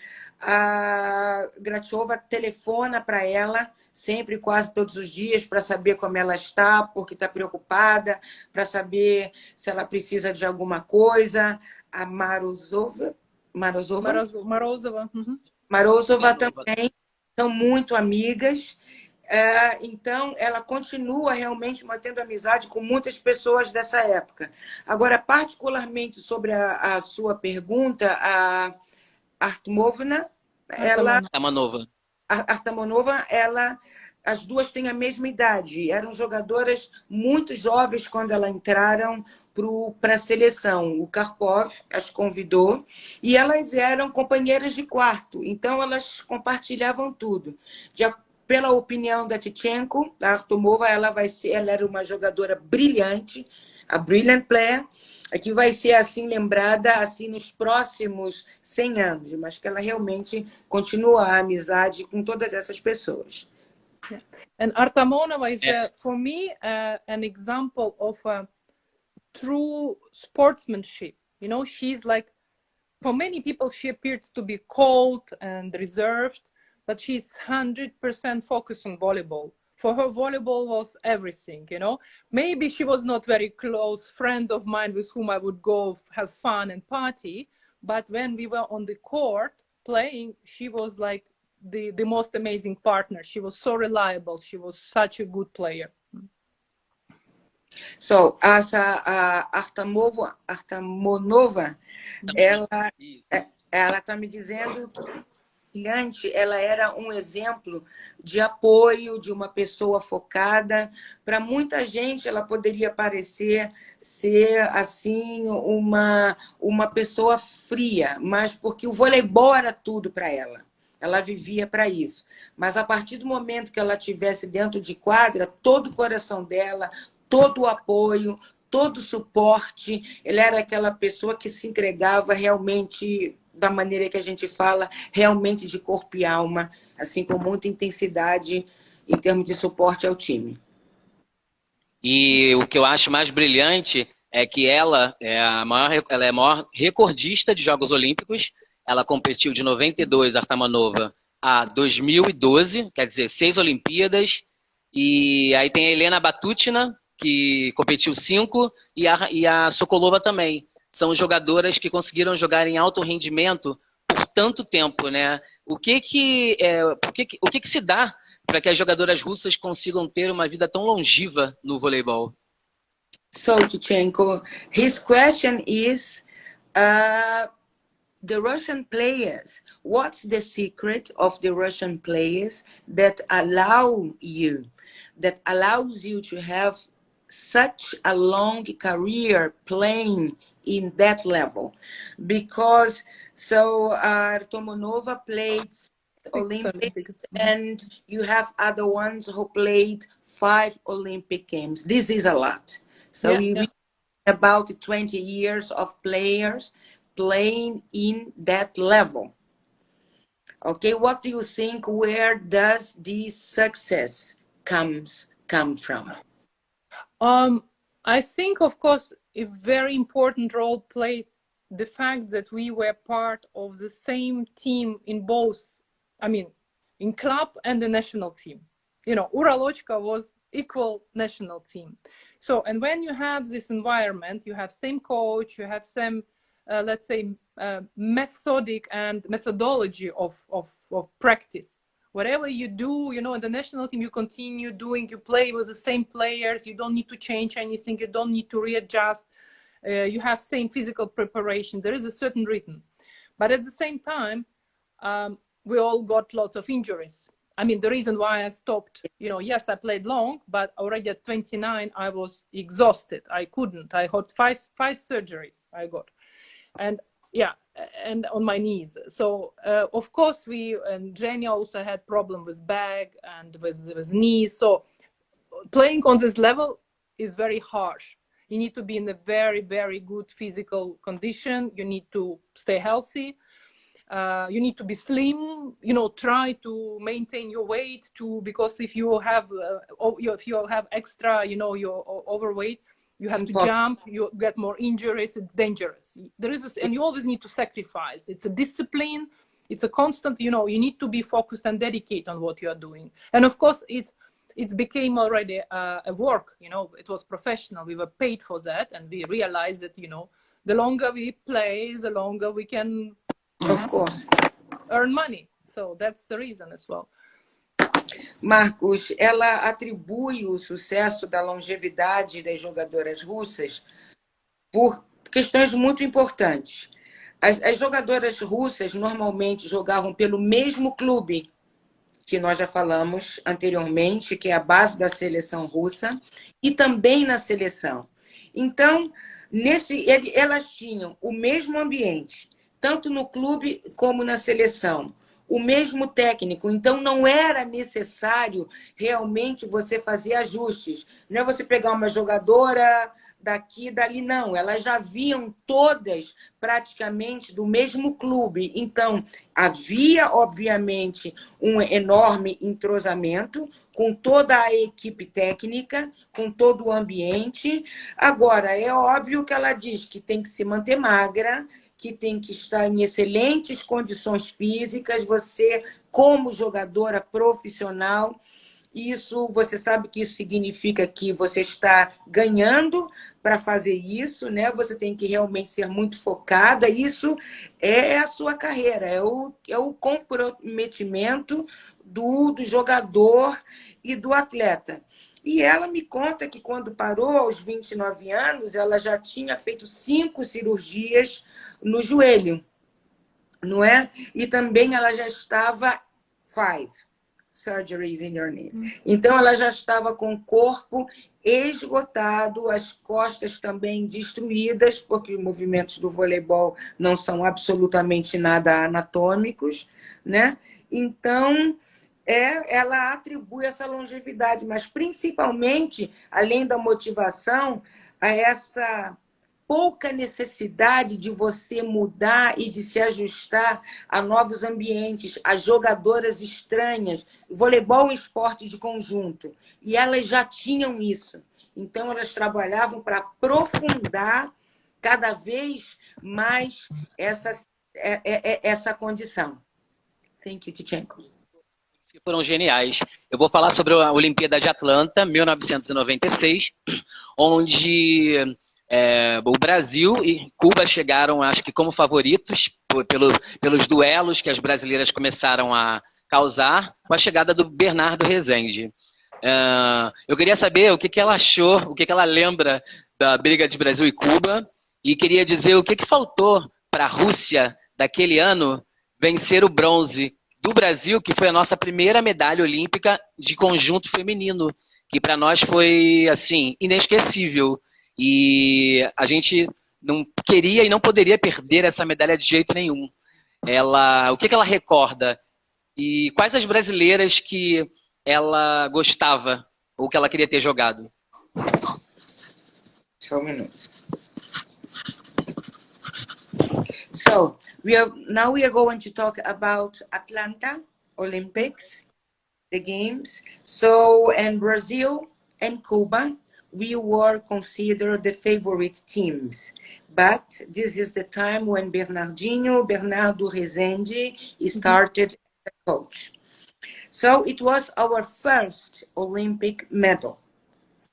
A Grachova telefona para ela sempre, quase todos os dias, para saber como ela está, porque está preocupada, para saber se ela precisa de alguma coisa. A Marozova também, são muito amigas. Então, ela continua realmente mantendo amizade com muitas pessoas dessa época. Agora, particularmente sobre a sua pergunta, a Artamonova, as duas têm a mesma idade. Eram jogadoras muito jovens quando elas entraram para a seleção. O Karpov as convidou e elas eram companheiras de quarto. Então, elas compartilhavam tudo. Pela opinião da Tischchenko, a Artamonova, ela era uma jogadora brilhante, a brilliant player, que vai ser assim lembrada assim nos próximos 100 anos, mas que ela realmente continua a amizade com todas essas pessoas. Yeah. And Artamonova is, for me, an example of true sportsmanship. You know, she's like, for many people, she appears to be cold and reserved, but she's 100% focused on volleyball. For her, volleyball was everything, you know. Maybe she was not very close friend of mine with whom I would go have fun and party, but when we were on the court playing, she was like the most amazing partner. She was so reliable. She was such a good player. So, essa Artamonova, ela está me dizendo que ela era um exemplo de apoio, de uma pessoa focada. Para muita gente, ela poderia parecer ser assim uma pessoa fria, mas porque o voleibol era tudo para ela. Ela vivia para isso. Mas a partir do momento que ela estivesse dentro de quadra, todo o coração dela, todo o apoio, todo o suporte, ela era aquela pessoa que se entregava realmente da maneira que a gente fala, realmente de corpo e alma, assim, com muita intensidade em termos de suporte ao time. E o que eu acho mais brilhante é que ela é a maior recordista de Jogos Olímpicos. Ela competiu de 92, Artamonova, a 2012, quer dizer, 6 Olimpíadas. E aí tem a Helena Batutina, que competiu 5, e a Sokolova também. São jogadoras que conseguiram jogar em alto rendimento por tanto tempo, né? O que se dá para que as jogadoras russas consigam ter uma vida tão longeva no voleibol? So, Tischchenko, his question is, the Russian players, what's the secret of the Russian players that allows you to have such a long career playing in that level? Because Artamonova played Olympics, and you have other ones who played 5 Olympic games. This is a lot. So about 20 years of players playing in that level. Okay, what do you think? Where does this success come from? I think, of course, a very important role played the fact that we were part of the same team in both, I mean, in club and the national team. You know, Uralochka was equal national team. So, and when you have this environment, you have same coach, you have same, let's say, methodic and methodology of practice. Whatever you do, you know, in the national team, you continue doing, you play with the same players, you don't need to change anything, you don't need to readjust, you have same physical preparation, there is a certain rhythm. But at the same time, we all got lots of injuries. I mean, the reason why I stopped, yes, I played long, but already at 29, I was exhausted. I couldn't. I had five surgeries I got. And yeah, and on my knees. So of course and Jenny also had problem with back and with knees. So playing on this level is very harsh. You need to be in a very, very good physical condition. You need to stay healthy. You need to be slim, try to maintain your weight because if you have extra, you're overweight, you have to jump, you get more injuries, it's dangerous. And you always need to sacrifice. It's a discipline. It's a constant, you need to be focused and dedicated on what you are doing. And of course, it became already a work, it was professional. We were paid for that. And we realized that, the longer we play, the longer we can, of course, earn money. So that's the reason as well. Marcos, ela atribui o sucesso da longevidade das jogadoras russas por questões muito importantes. As jogadoras russas normalmente jogavam pelo mesmo clube que nós já falamos anteriormente, que é a base da seleção russa, e também na seleção. Então, elas tinham o mesmo ambiente, tanto no clube como na seleção, o mesmo técnico. Então, não era necessário realmente você fazer ajustes. Não é você pegar uma jogadora daqui e dali, não. Elas já vinham todas praticamente do mesmo clube. Então, havia, obviamente, um enorme entrosamento com toda a equipe técnica, com todo o ambiente. Agora, é óbvio que ela diz que tem que se manter magra, que tem que estar em excelentes condições físicas. Você, como jogadora profissional, você sabe que isso significa que você está ganhando para fazer isso, né? Você tem que realmente ser muito focada. Isso é a sua carreira, é o comprometimento do jogador e do atleta. E ela me conta que quando parou, aos 29 anos, ela já tinha feito 5 cirurgias no joelho, não é? E também ela já estava 5 surgeries in your knees. Então ela já estava com o corpo esgotado, as costas também destruídas, porque os movimentos do voleibol não são absolutamente nada anatômicos, né? Então ela atribui essa longevidade, mas principalmente, além da motivação, a essa pouca necessidade de você mudar e de se ajustar a novos ambientes, a jogadoras estranhas. O voleibol é um esporte de conjunto, e elas já tinham isso. Então, elas trabalhavam para aprofundar cada vez mais essa condição. Thank you, Tischtchenko. Que foram geniais. Eu vou falar sobre a Olimpíada de Atlanta, 1996, onde o Brasil e Cuba chegaram, acho que como favoritos, pelos duelos que as brasileiras começaram a causar, com a chegada do Bernardo Rezende. Eu queria saber o que ela achou, o que ela lembra da briga de Brasil e Cuba, e queria dizer o que faltou para a Rússia daquele ano vencer o bronze do Brasil, que foi a nossa primeira medalha olímpica de conjunto feminino, que para nós foi assim inesquecível. E a gente não queria e não poderia perder essa medalha de jeito nenhum. O que ela recorda? E quais as brasileiras que ela gostava ou que ela queria ter jogado? Só um minuto. So, now we are going to talk about Atlanta Olympics, the games. So, and Brazil and Cuba, we were considered the favorite teams. But this is the time when Bernardo Rezende started as a coach. So it was our first Olympic medal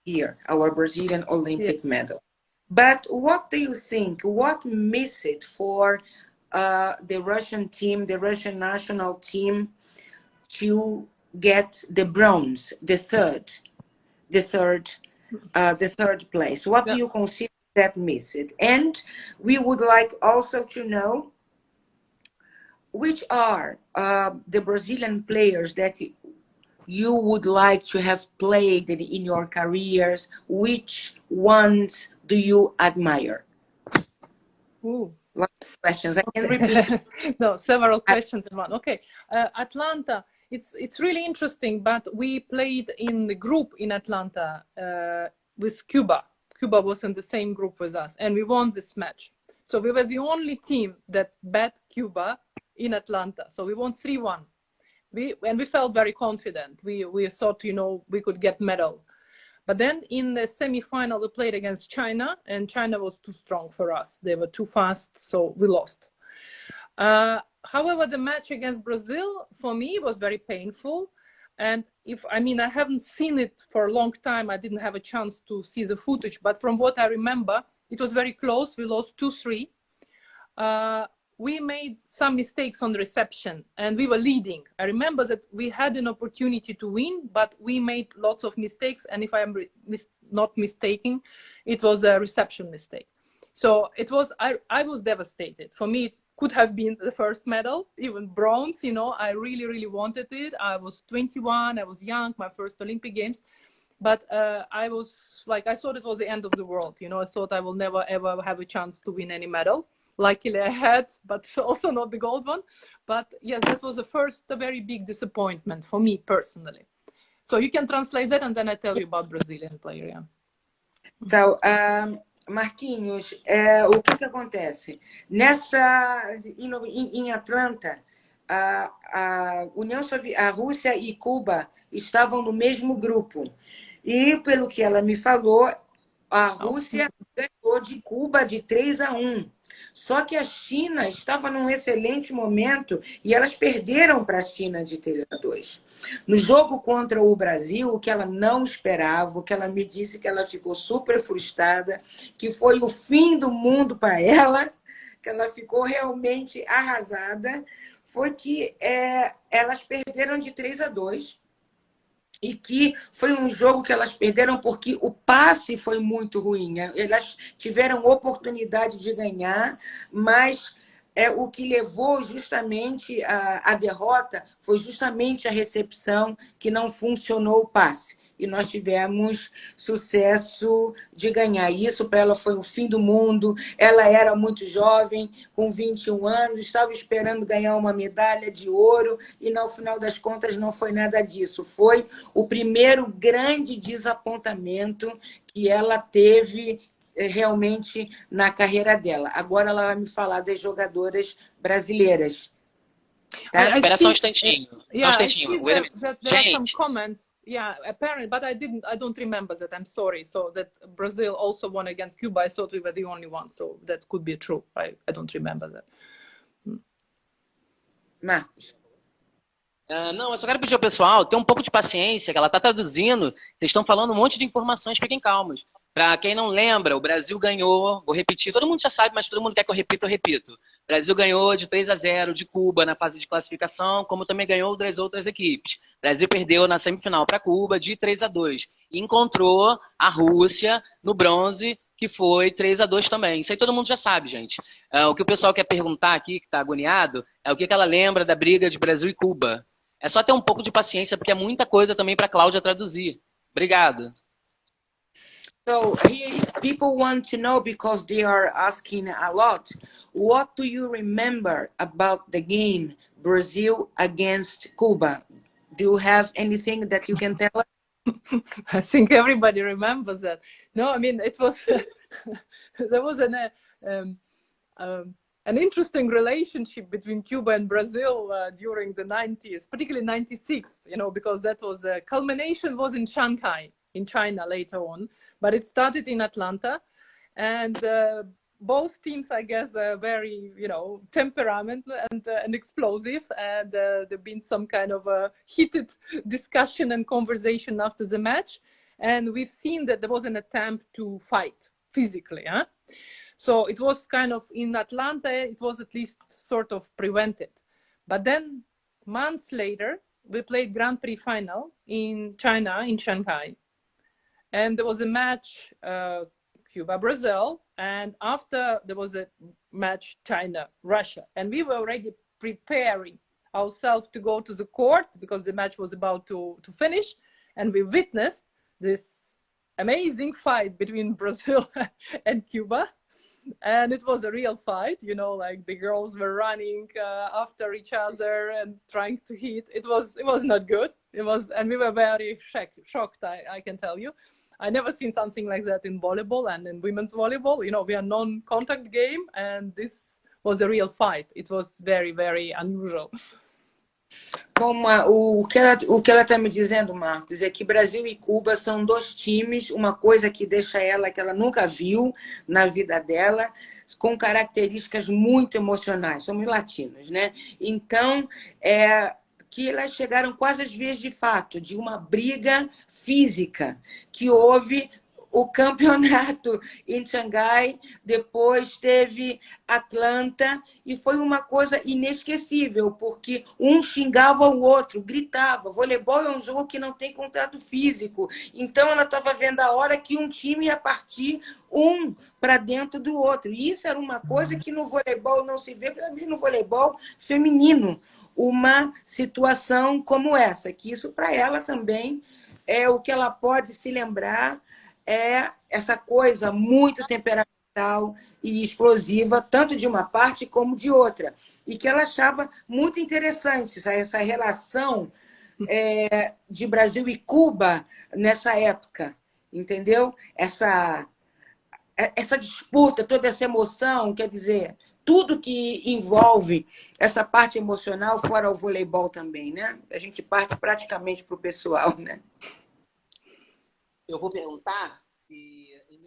here, our Brazilian Olympic medal. But what do you think? What missed it for the Russian team, the Russian national team, to get the bronze, the third place? What do you consider that missed? And we would like also to know which are the Brazilian players that you would like to have played in your careers? Which ones do you admire? Ooh. Lots of questions. I can repeat. No, several questions in one. Okay, Atlanta. It's really interesting, but we played in the group in Atlanta with Cuba. Cuba was in the same group with us, and we won this match. So we were the only team that bet Cuba in Atlanta. So we won 3-1. And we felt very confident. We thought, you know, we could get medal. But then in the semi-final, we played against China, and China was too strong for us. They were too fast, so we lost. However, the match against Brazil, for me, was very painful. And I haven't seen it for a long time. I didn't have a chance to see the footage. But from what I remember, it was very close. We lost 2-3. We made some mistakes on the reception, and we were leading. I remember that we had an opportunity to win, but we made lots of mistakes. And if I am not mistaken, it was a reception mistake. So it was, I was devastated. For me, it could have been the first medal, even bronze, you know. I really, really wanted it. I was 21, I was young, my first Olympic Games. But I was like, I thought it was the end of the world, you know. I thought I will never, ever have a chance to win any medal. Luckily I had, but also not the gold one. But yes, that was a very big disappointment for me personally. So you can translate that, and then I tell you about Brazilian player. Yeah. So, Marquinhos, o que acontece? Em Atlanta, a Rússia e Cuba estavam no mesmo grupo. E, pelo que ela me falou, a Rússia ganhou de Cuba de 3-1. Só que a China estava num excelente momento e elas perderam para a China de 3-2. No jogo contra o Brasil, o que ela não esperava, o que ela me disse que ela ficou super frustrada, que foi o fim do mundo para ela, que ela ficou realmente arrasada, foi que elas perderam de 3-2. E que foi um jogo que elas perderam porque o passe foi muito ruim. Elas tiveram oportunidade de ganhar, mas o que levou justamente a derrota foi justamente a recepção, que não funcionou o passe. E nós tivemos sucesso de ganhar. Isso para ela foi o fim do mundo. Ela era muito jovem, com 21 anos, estava esperando ganhar uma medalha de ouro e, no final das contas, não foi nada disso. Foi o primeiro grande desapontamento que ela teve realmente na carreira dela. Agora ela vai me falar das jogadoras brasileiras. Tá? Espera só um instantinho. Yeah, só um instantinho. there are some comments. Yeah, apparently, but I don't remember that. I'm sorry. So that Brazil also won against Cuba. I thought we were the only one. So that could be true. I don't remember that. Marcos. Não, eu só quero pedir ao pessoal ter um pouco de paciência, que ela está traduzindo. Vocês estão falando um monte de informações, fiquem calmos. Para quem não lembra, o Brasil ganhou, vou repetir, todo mundo já sabe, mas todo mundo quer que eu repito. O Brasil ganhou de 3-0 de Cuba na fase de classificação, como também ganhou das outras equipes. O Brasil perdeu na semifinal para Cuba de 3-2. E encontrou a Rússia no bronze, que foi 3-2 também. Isso aí todo mundo já sabe, gente. O que o pessoal quer perguntar aqui, que está agoniado, é o que ela lembra da briga de Brasil e Cuba. É só ter um pouco de paciência, porque é muita coisa também para a Cláudia traduzir. Obrigado. So people want to know, because they are asking a lot, what do you remember about the game Brazil against Cuba? Do you have anything that you can tell us? I think everybody remembers that. No, I mean, it was there was an interesting relationship between Cuba and Brazil during the 90s, particularly 96, you know, because that was the culmination was in Shanghai, in China later on, but it started in Atlanta, and both teams, I guess, are very, you know, temperament and explosive, and there've been some kind of a heated discussion and conversation after the match, and we've seen that there was an attempt to fight physically, huh? So it was kind of, in Atlanta, it was at least sort of prevented. But then months later, we played Grand Prix final in China, in Shanghai. And there was a match, Cuba-Brazil, and after there was a match China-Russia. And we were already preparing ourselves to go to the court because the match was about to finish, and we witnessed this amazing fight between Brazil and Cuba. And it was a real fight, you know, like the girls were running after each other and trying to hit. It was not good. And we were very shocked, I can tell you. I never seen something like that in volleyball and in women's volleyball. You know, we are non-contact game, and this was a real fight. It was very, very unusual. Bom, o que ela está me dizendo, Marcos, é que Brasil e Cuba são dois times, uma coisa que deixa ela, que ela nunca viu na vida dela, com características muito emocionais. Somos latinos, né? Então, que elas chegaram quase às vias de fato, de uma briga física, que houve o campeonato em Xangai, depois teve Atlanta, e foi uma coisa inesquecível, porque um xingava o outro, gritava. Voleibol é um jogo que não tem contato físico, então ela estava vendo a hora que um time ia partir para dentro do outro. E isso era uma coisa que no voleibol não se vê, principalmente no voleibol feminino, uma situação como essa, que isso para ela também é o que ela pode se lembrar, é essa coisa muito temperamental e explosiva, tanto de uma parte como de outra. E que ela achava muito interessante essa relação de Brasil e Cuba nessa época, entendeu? Essa disputa, toda essa emoção, quer dizer, tudo que envolve essa parte emocional, fora o voleibol também, né? A gente parte praticamente para o pessoal, né? Eu vou perguntar se em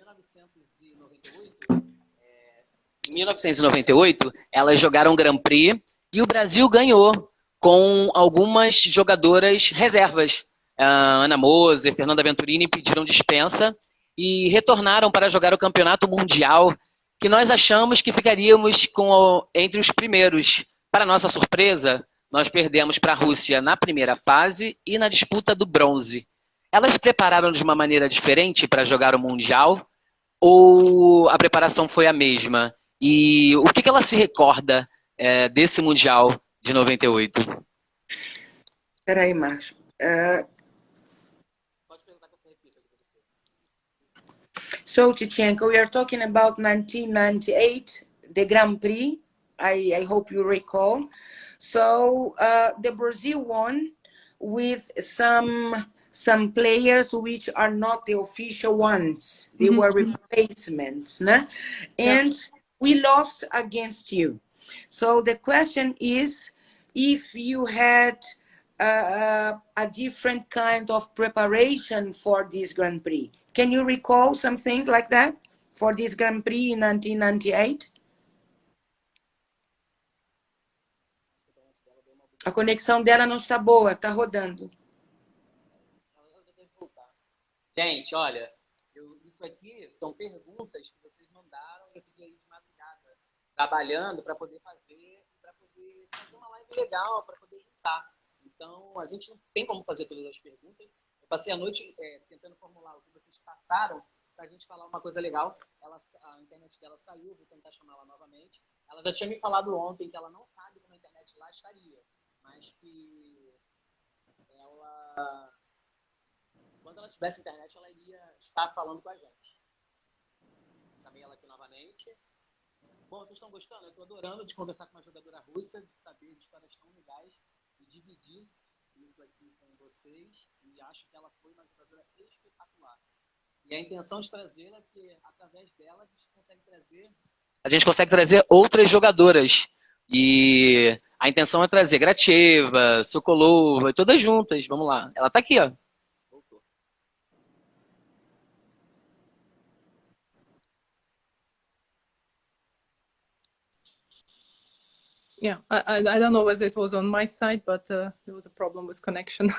1998, elas jogaram Grand Prix e o Brasil ganhou com algumas jogadoras reservas. Ana Moser, Fernanda Venturini pediram dispensa e retornaram para jogar o Campeonato Mundial, que nós achamos que ficaríamos entre os primeiros. Para nossa surpresa, nós perdemos para a Rússia na primeira fase e na disputa do bronze. Elas prepararam de uma maneira diferente para jogar o Mundial? Ou a preparação foi a mesma? E o que ela se recorda desse Mundial de 98? Espera aí, Marcos. Pode perguntar que eu repito. So, Tischtchenko, we are talking about 1998, the Grand Prix. I hope you recall. So, the Brazil won with some players which are not the official ones. They were replacements, né? And we lost against you. So the question is if you had a different kind of preparation for this Grand Prix. Can you recall something like that for this Grand Prix in 1998? A conexão dela não está boa, está rodando. Gente, olha, isso aqui são perguntas que vocês mandaram e eu fiquei aí de madrugada trabalhando para poder fazer uma live legal, para poder juntar. Então, a gente não tem como fazer todas as perguntas. Eu passei a noite tentando formular o que vocês passaram para a gente falar uma coisa legal. A internet dela saiu, vou tentar chamá-la novamente. Ela já tinha me falado ontem que ela não sabe como a internet lá estaria, mas que ela... Quando ela tivesse internet, ela iria estar falando com a gente. Chamei ela aqui novamente. Bom, vocês estão gostando? Eu estou adorando de conversar com uma jogadora russa, de saber de histórias tão legais e dividir isso aqui com vocês. E acho que ela foi uma jogadora espetacular. E a intenção de trazê-la é que, através dela, a gente consegue trazer outras jogadoras. E a intenção é trazer Gracheva, Sokolova, todas juntas. Vamos lá. Ela está aqui, ó. Yeah, I don't know whether it was on my side, but there was a problem with connection.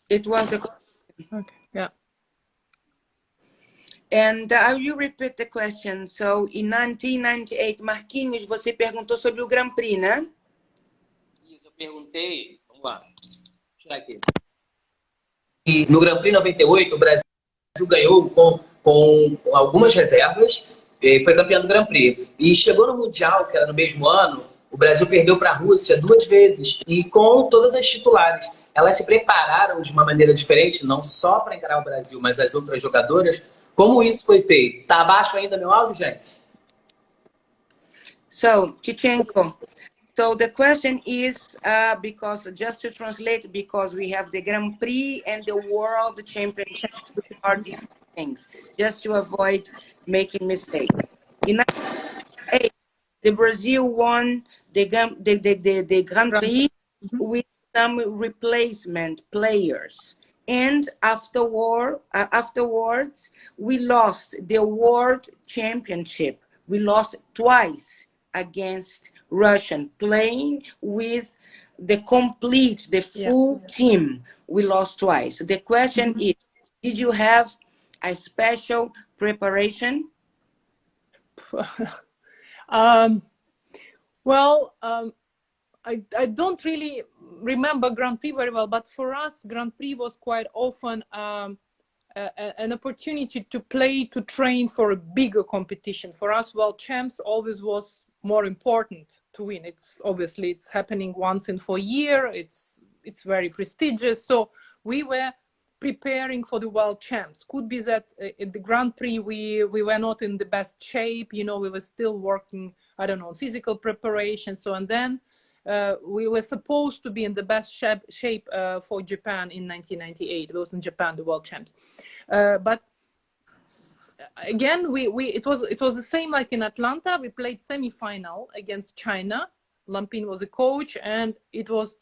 It was the... Okay, yeah. And I will repeat the question. So, in 1998, Marquinhos, você perguntou sobre o Grand Prix, né? Isso, eu perguntei. Vamos lá. Vou tirar aqui. E no Grand Prix 98, o Brasil ganhou com algumas reservas. Foi campeão do Grand Prix. E chegou no Mundial, que era no mesmo ano, O Brasil perdeu para a Rússia 2 vezes e com todas as titulares. Elas se prepararam de uma maneira diferente, não só para encarar o Brasil, mas as outras jogadoras. Como isso foi feito? Tá abaixo ainda meu áudio, gente? So, Tischtchenko, so the question is, because just to translate, because we have the Grand Prix and the World Championship are different things, just to avoid making mistakes. In 1998, the Brazil won the Grand Prix with some replacement players. And afterwards, we lost the World Championship. We lost twice against Russian, playing with the full team. We lost twice. The question is, did you have a special preparation? I don't really remember Grand Prix very well, but for us, Grand Prix was quite often an opportunity to play, to train for a bigger competition. For us, World Champs always was more important to win. It's obviously it's happening once in 4 years. It's very prestigious. So we were preparing for the World Champs. Could be that at the Grand Prix we were not in the best shape. You know, we were still working, I don't know, on physical preparation. So and then we were supposed to be in the best shape for Japan in 1998. It was in Japan, the World Champs. But again, it was the same like in Atlanta. We played semi-final against China. Lampin was a coach, and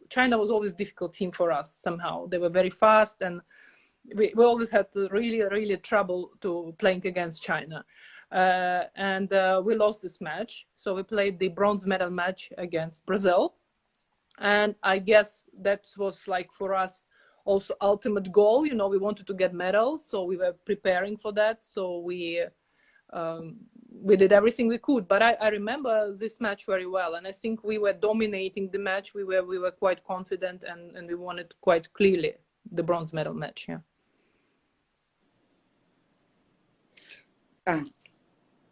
China was always a difficult team for us somehow. They were very fast, and we always had really trouble to playing against China. And we lost this match. So we played the bronze medal match against Brazil. And I guess that was like for us also ultimate goal. You know, we wanted to get medals, so we were preparing for that. So we did everything we could. But I remember this match very well, and I think we were dominating the match. We were quite confident, and we won it quite clearly, the bronze medal match. Yeah.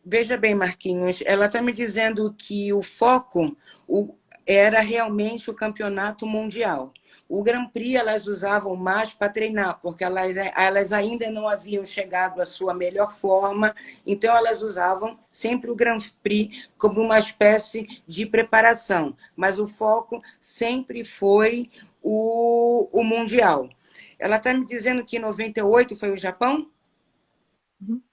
Veja bem, Marquinhos, ela está me dizendo que o foco era realmente o campeonato mundial. O Grand Prix elas usavam mais para treinar, porque elas ainda não haviam chegado à sua melhor forma, então elas usavam sempre o Grand Prix como uma espécie de preparação, mas o foco sempre foi o mundial. Ela está me dizendo que em 98 foi o Japão?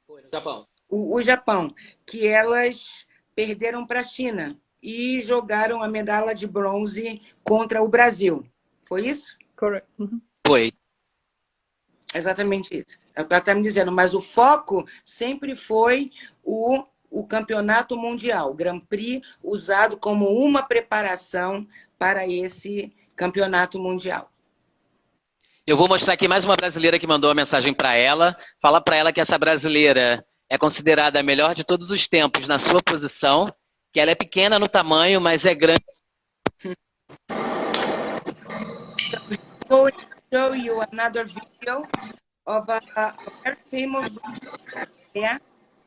Foi no Japão. O Japão, que elas perderam para a China e jogaram a medalha de bronze contra o Brasil. Foi isso? Correto. Foi. Exatamente isso. É o que ela está me dizendo. Mas o foco sempre foi o campeonato mundial, o Grand Prix, usado como uma preparação para esse campeonato mundial. Eu vou mostrar aqui mais uma brasileira que mandou uma mensagem para ela. Fala para ela que essa brasileira é considerada a melhor de todos os tempos na sua posição, que ela é pequena no tamanho, mas é grande. Going to show you another video of a very famous player.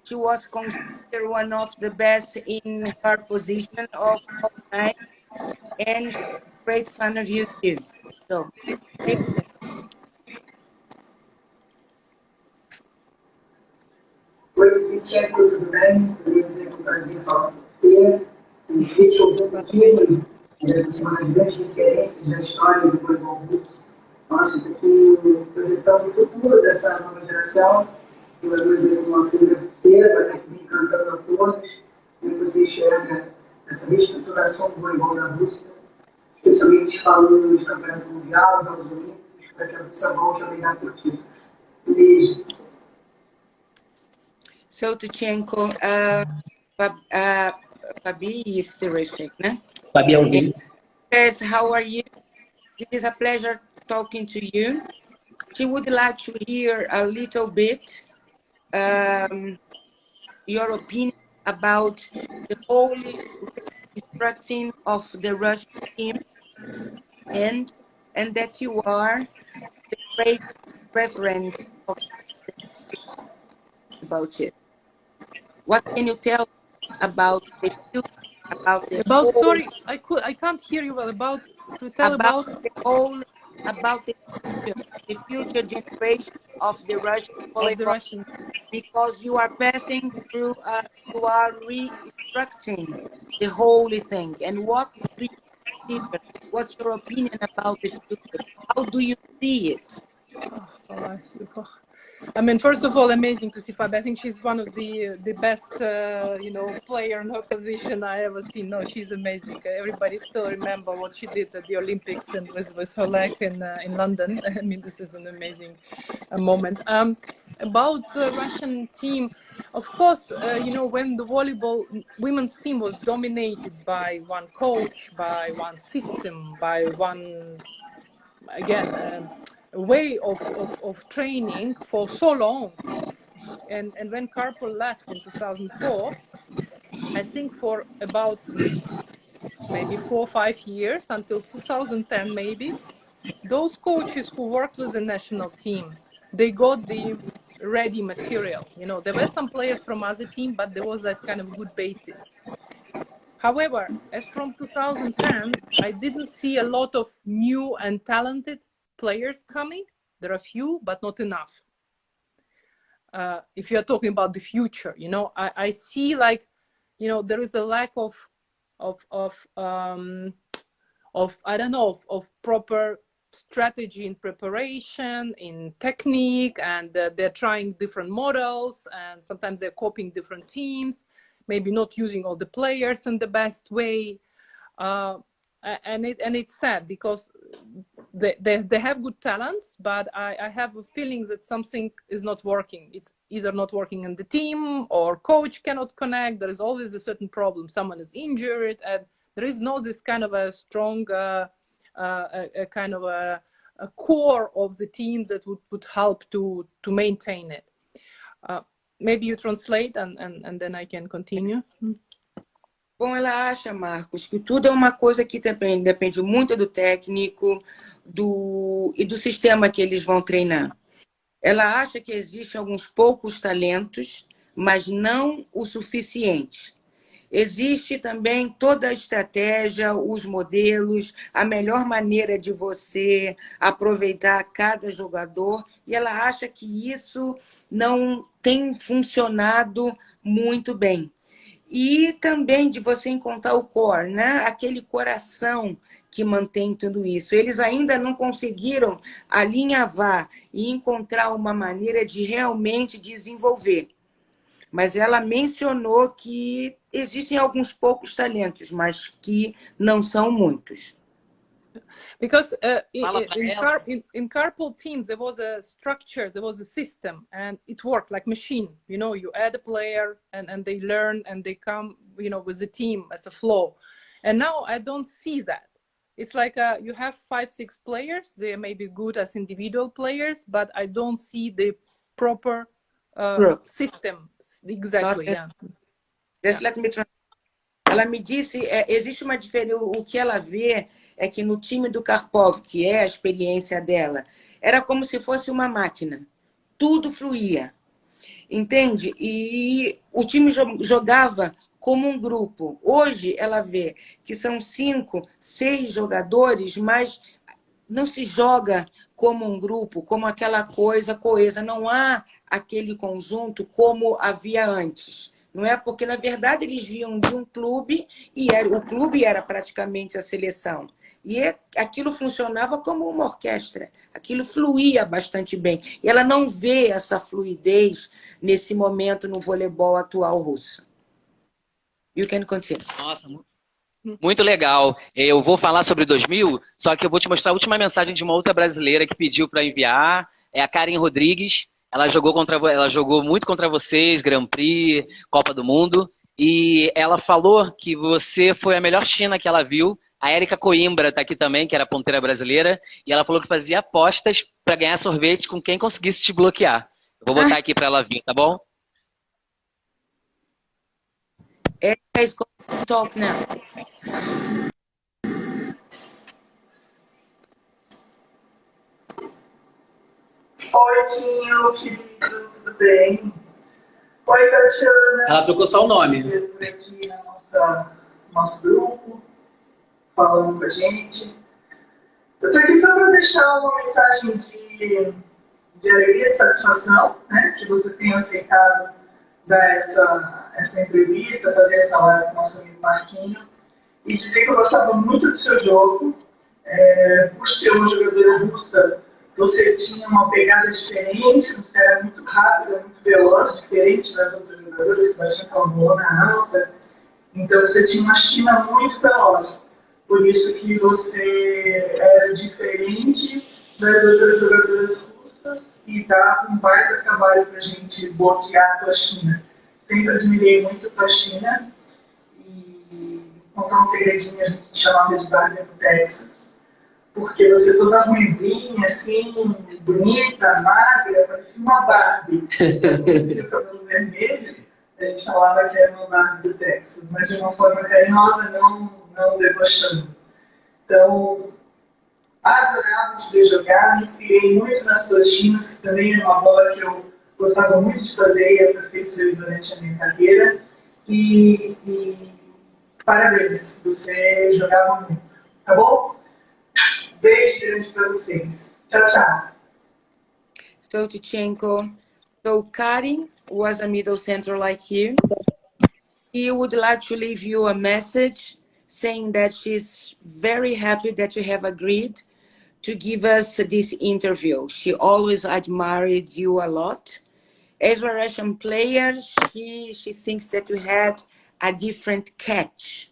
She was considered one of the best in her position of all time, and great fan of you too. So, Oi, Tischtchenko, tudo bem? Queria dizer que é um prazer falar com você. E queria te ouvir um pouquinho, você é uma das grandes referências da história do voleibol russo. Nossa, porque projetando o futuro dessa nova geração, eu vou dizer uma figura terceira, né, que vem encantando a todos, e você enxerga essa reestruturação do voleibol da Rússia, especialmente falando de campeonato mundial, Jogos Olímpicos, para que a Rússia volte a brigar por títulos. Um beijo. So, Tischtchenko, Fabi is terrific, né? Fabi Alvim. Says, how are you? It is a pleasure talking to you. She would like to hear a little bit your opinion about the whole restructuring of the Russian team, and that you are the great reference about it. What can you tell about the future about the About, whole, sorry, I can't hear you well. About, to tell about the whole, about the future generation of the Russian of the volleyball, Russian. because you are passing through, you are restructuring the whole thing. And what do you consider? What's your opinion about the future? How do you see it? I mean, first of all, amazing to see Fabi. I think she's one of the best, you know, player in her position I ever seen. No, she's amazing. Everybody still remember what she did at the Olympics and with her leg in London. I mean, this is an amazing moment. About the Russian team, of course, you know, when the volleyball women's team was dominated by one coach, by one system, by one, again, way of training for so long, and when Karpel left in 2004, I think for about maybe 4 or 5 years until 2010 maybe, those coaches who worked with the national team, they got the ready material. You know, there were some players from other team, but there was this kind of good basis. However, as from 2010, I didn't see a lot of new and talented players coming. There are few, but not enough. If you're talking about the future, you know, I see, like, you know, there is a lack of I don't know, of proper strategy in preparation, in technique, and they're trying different models, and sometimes they're copying different teams, maybe not using all the players in the best way. And it's sad because they have good talents, but I have a feeling that something is not working. It's either not working in the team, or coach cannot connect. There is always a certain problem. Someone is injured, and there is no this kind of a strong a kind of a core of the team that would help to maintain it. Maybe you translate and then I can continue. Bom, ela acha, Marcos, que tudo é uma coisa que depende muito do técnico e do sistema que eles vão treinar. Ela acha que existem alguns poucos talentos, mas não o suficiente. Existe também toda a estratégia, os modelos, a melhor maneira de você aproveitar cada jogador, e ela acha que isso não tem funcionado muito bem. E também de você encontrar o core, né? Aquele coração que mantém tudo isso. Eles ainda não conseguiram alinhavar e encontrar uma maneira de realmente desenvolver. Mas ela mencionou que existem alguns poucos talentos, mas que não são muitos. Because in carpool teams, there was a structure, there was a system, and it worked like machine. You know, you add a player and they learn and they come, you know, with the team as a flow. And now I don't see that. It's like you have 5, 6 players. They may be good as individual players, but I don't see the proper system. Exactly, yeah. Just let me try. Ela me disse, existe uma diferença, o que ela vê é que no time do Karpov, que é a experiência dela, era como se fosse uma máquina. Tudo fluía. Entende? E o time jogava como um grupo. Hoje ela vê que são 5, 6 jogadores, mas não se joga como um grupo, como aquela coisa coesa. Não há aquele conjunto como havia antes. Não é? Porque, na verdade, eles vinham de um clube e o clube era praticamente a seleção. E aquilo funcionava como uma orquestra. Aquilo fluía bastante bem. E ela não vê essa fluidez nesse momento no voleibol atual russo. You can continue. Nossa, muito legal. Eu vou falar sobre 2000, só que eu vou te mostrar a última mensagem de uma outra brasileira que pediu para enviar. É a Karen Rodrigues. Ela jogou muito contra vocês, Grand Prix, Copa do Mundo. E ela falou que você foi a melhor China que ela viu. A Érica Coimbra está aqui também, que era ponteira brasileira. E ela falou que fazia apostas para ganhar sorvete com quem conseguisse te bloquear. Eu vou botar aqui para ela vir, tá bom? Érica is going to talk now. Oi, Quinho, querido, tudo bem? Oi, Tatiana. Ela trocou só o nome. Aqui na nossa nosso grupo, falando com a gente. Eu estou aqui só para deixar uma mensagem de alegria, de satisfação, né, que você tenha aceitado dar essa entrevista, fazer essa live com o nosso amigo Marquinho, e dizer que eu gostava muito do seu jogo. Por ser uma jogadora russa, você tinha uma pegada diferente, você era muito rápida, muito veloz, diferente das outras jogadoras que baixam com a bola alta. Então você tinha uma estima muito veloz. Por isso que você era diferente das outras jogadoras russas e dava um baita trabalho para a gente bloquear a tua China. Sempre admirei muito a tua China. E contar um segredinho, a gente te chamava de Barbie do Texas. Porque você toda ruivinha, assim, bonita, magra, parecia uma Barbie. Você tinha o cabelo vermelho, a gente falava que era uma Barbie do Texas, mas de uma forma carinhosa, não debochando. Então, adorava te ver jogar, me inspirei muito nas tuas chinas, que também é uma bola que eu gostava muito de fazer e aperfeiçoei durante a minha carreira. E parabéns, você jogava muito, tá bom? Beijo grande para vocês. Tchau, tchau. So, Tischtchenko, so Karin was a middle center like you. He would like to leave you a message saying that she's very happy that you have agreed to give us this interview. She always admired you a lot. As a Russian player, she thinks that you had a different catch.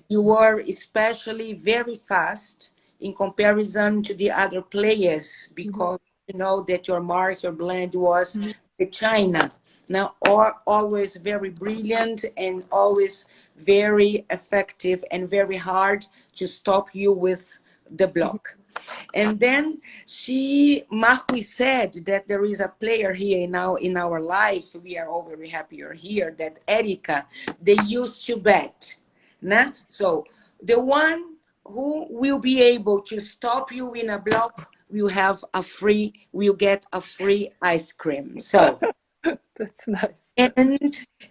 You were especially very fast in comparison to the other players because you know that your mark, your blend was the China. Now, always very brilliant and always very effective and very hard to stop you with the block. And then Marco said that there is a player here now in our life. We are all very happy you're here. That Erika, they used to bet. Nah? So the one who will be able to stop you in a block will get a free ice cream. So that's nice.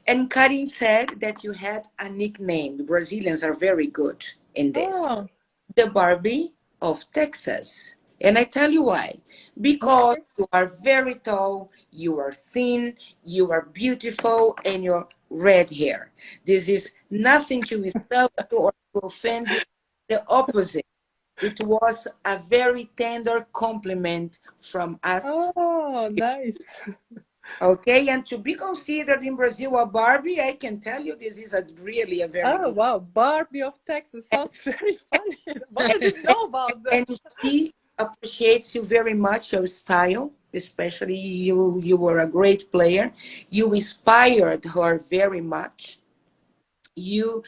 And Karin said that you had a nickname. The Brazilians are very good in this. Oh. The Barbie of Texas. And I tell you why. Because you are very tall, you are thin, you are beautiful, and you're red hair. This is nothing to insult you or to offend you. The opposite. It was a very tender compliment from us. Oh, nice. Okay, and to be considered in Brazil a Barbie, I can tell you this is really a very good. Wow, Barbie of Texas sounds very funny. But I didn't know about that. And she appreciates you very much, your style, especially you were a great player. You inspired her very much. You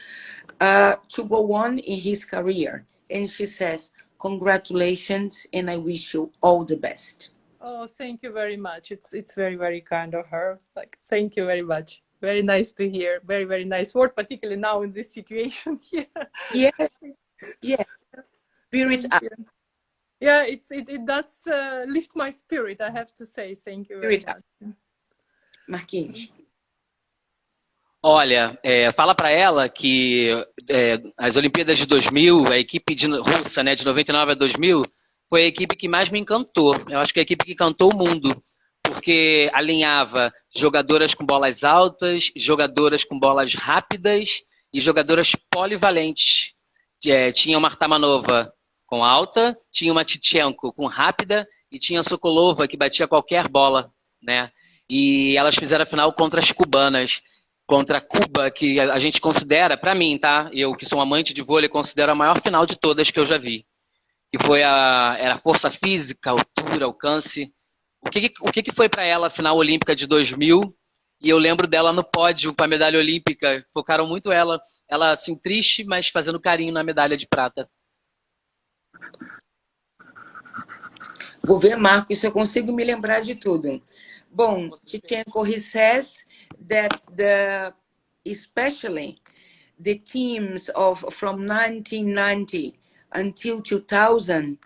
to go on in his career. And she says, congratulations, and I wish you all the best. Oh, thank you very much. It's very, very kind of her. Like, thank you very much. Very nice to hear. Very, very nice word, particularly now in this situation here. Yes, yes. Spirit up. Yeah, it does lift my spirit, I have to say. Thank you very much. Marquinhos. Olha, fala para ela que as Olimpíadas de 2000, a equipe russa, né, de 99 a 2000, foi a equipe que mais me encantou. Eu acho que é a equipe que encantou o mundo, porque alinhava jogadoras com bolas altas, jogadoras com bolas rápidas e jogadoras polivalentes. Tinha uma Artamanova com alta, tinha uma Tischtchenko com rápida e tinha a Sokolova que batia qualquer bola, né? E elas fizeram a final contra as cubanas. Contra Cuba, que a gente considera, para mim, tá? Eu que sou um amante de vôlei, considero a maior final de todas que eu já vi. Que foi era força física, altura, alcance. O que foi para ela a final olímpica de 2000? E eu lembro dela no pódio com a medalha olímpica. Focaram muito ela assim, triste, mas fazendo carinho na medalha de prata. Vou ver, Marcos, se eu consigo me lembrar de tudo. Bom, Tischtchenko, he says that especially the teams from 1990 until 2000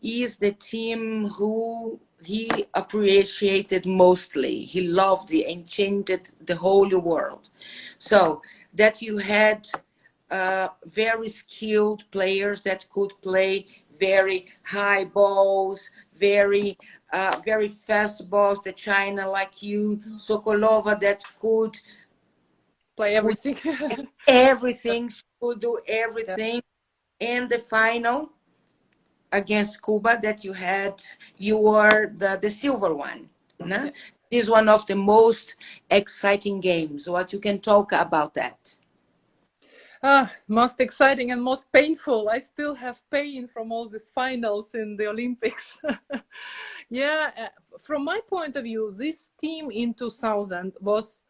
is the team who he appreciated mostly. He loved it and changed the whole world. So that you had very skilled players that could play very high balls, very fast balls. The China like you, Sokolova, that could play everything. everything. She could do everything. And the final against Cuba that you had, you were the silver one. No? Yeah. This is one of the most exciting games. What you can talk about that? Most exciting and most painful. I still have pain from all these finals in the Olympics. Yeah, from my point of view, this team in 2000 was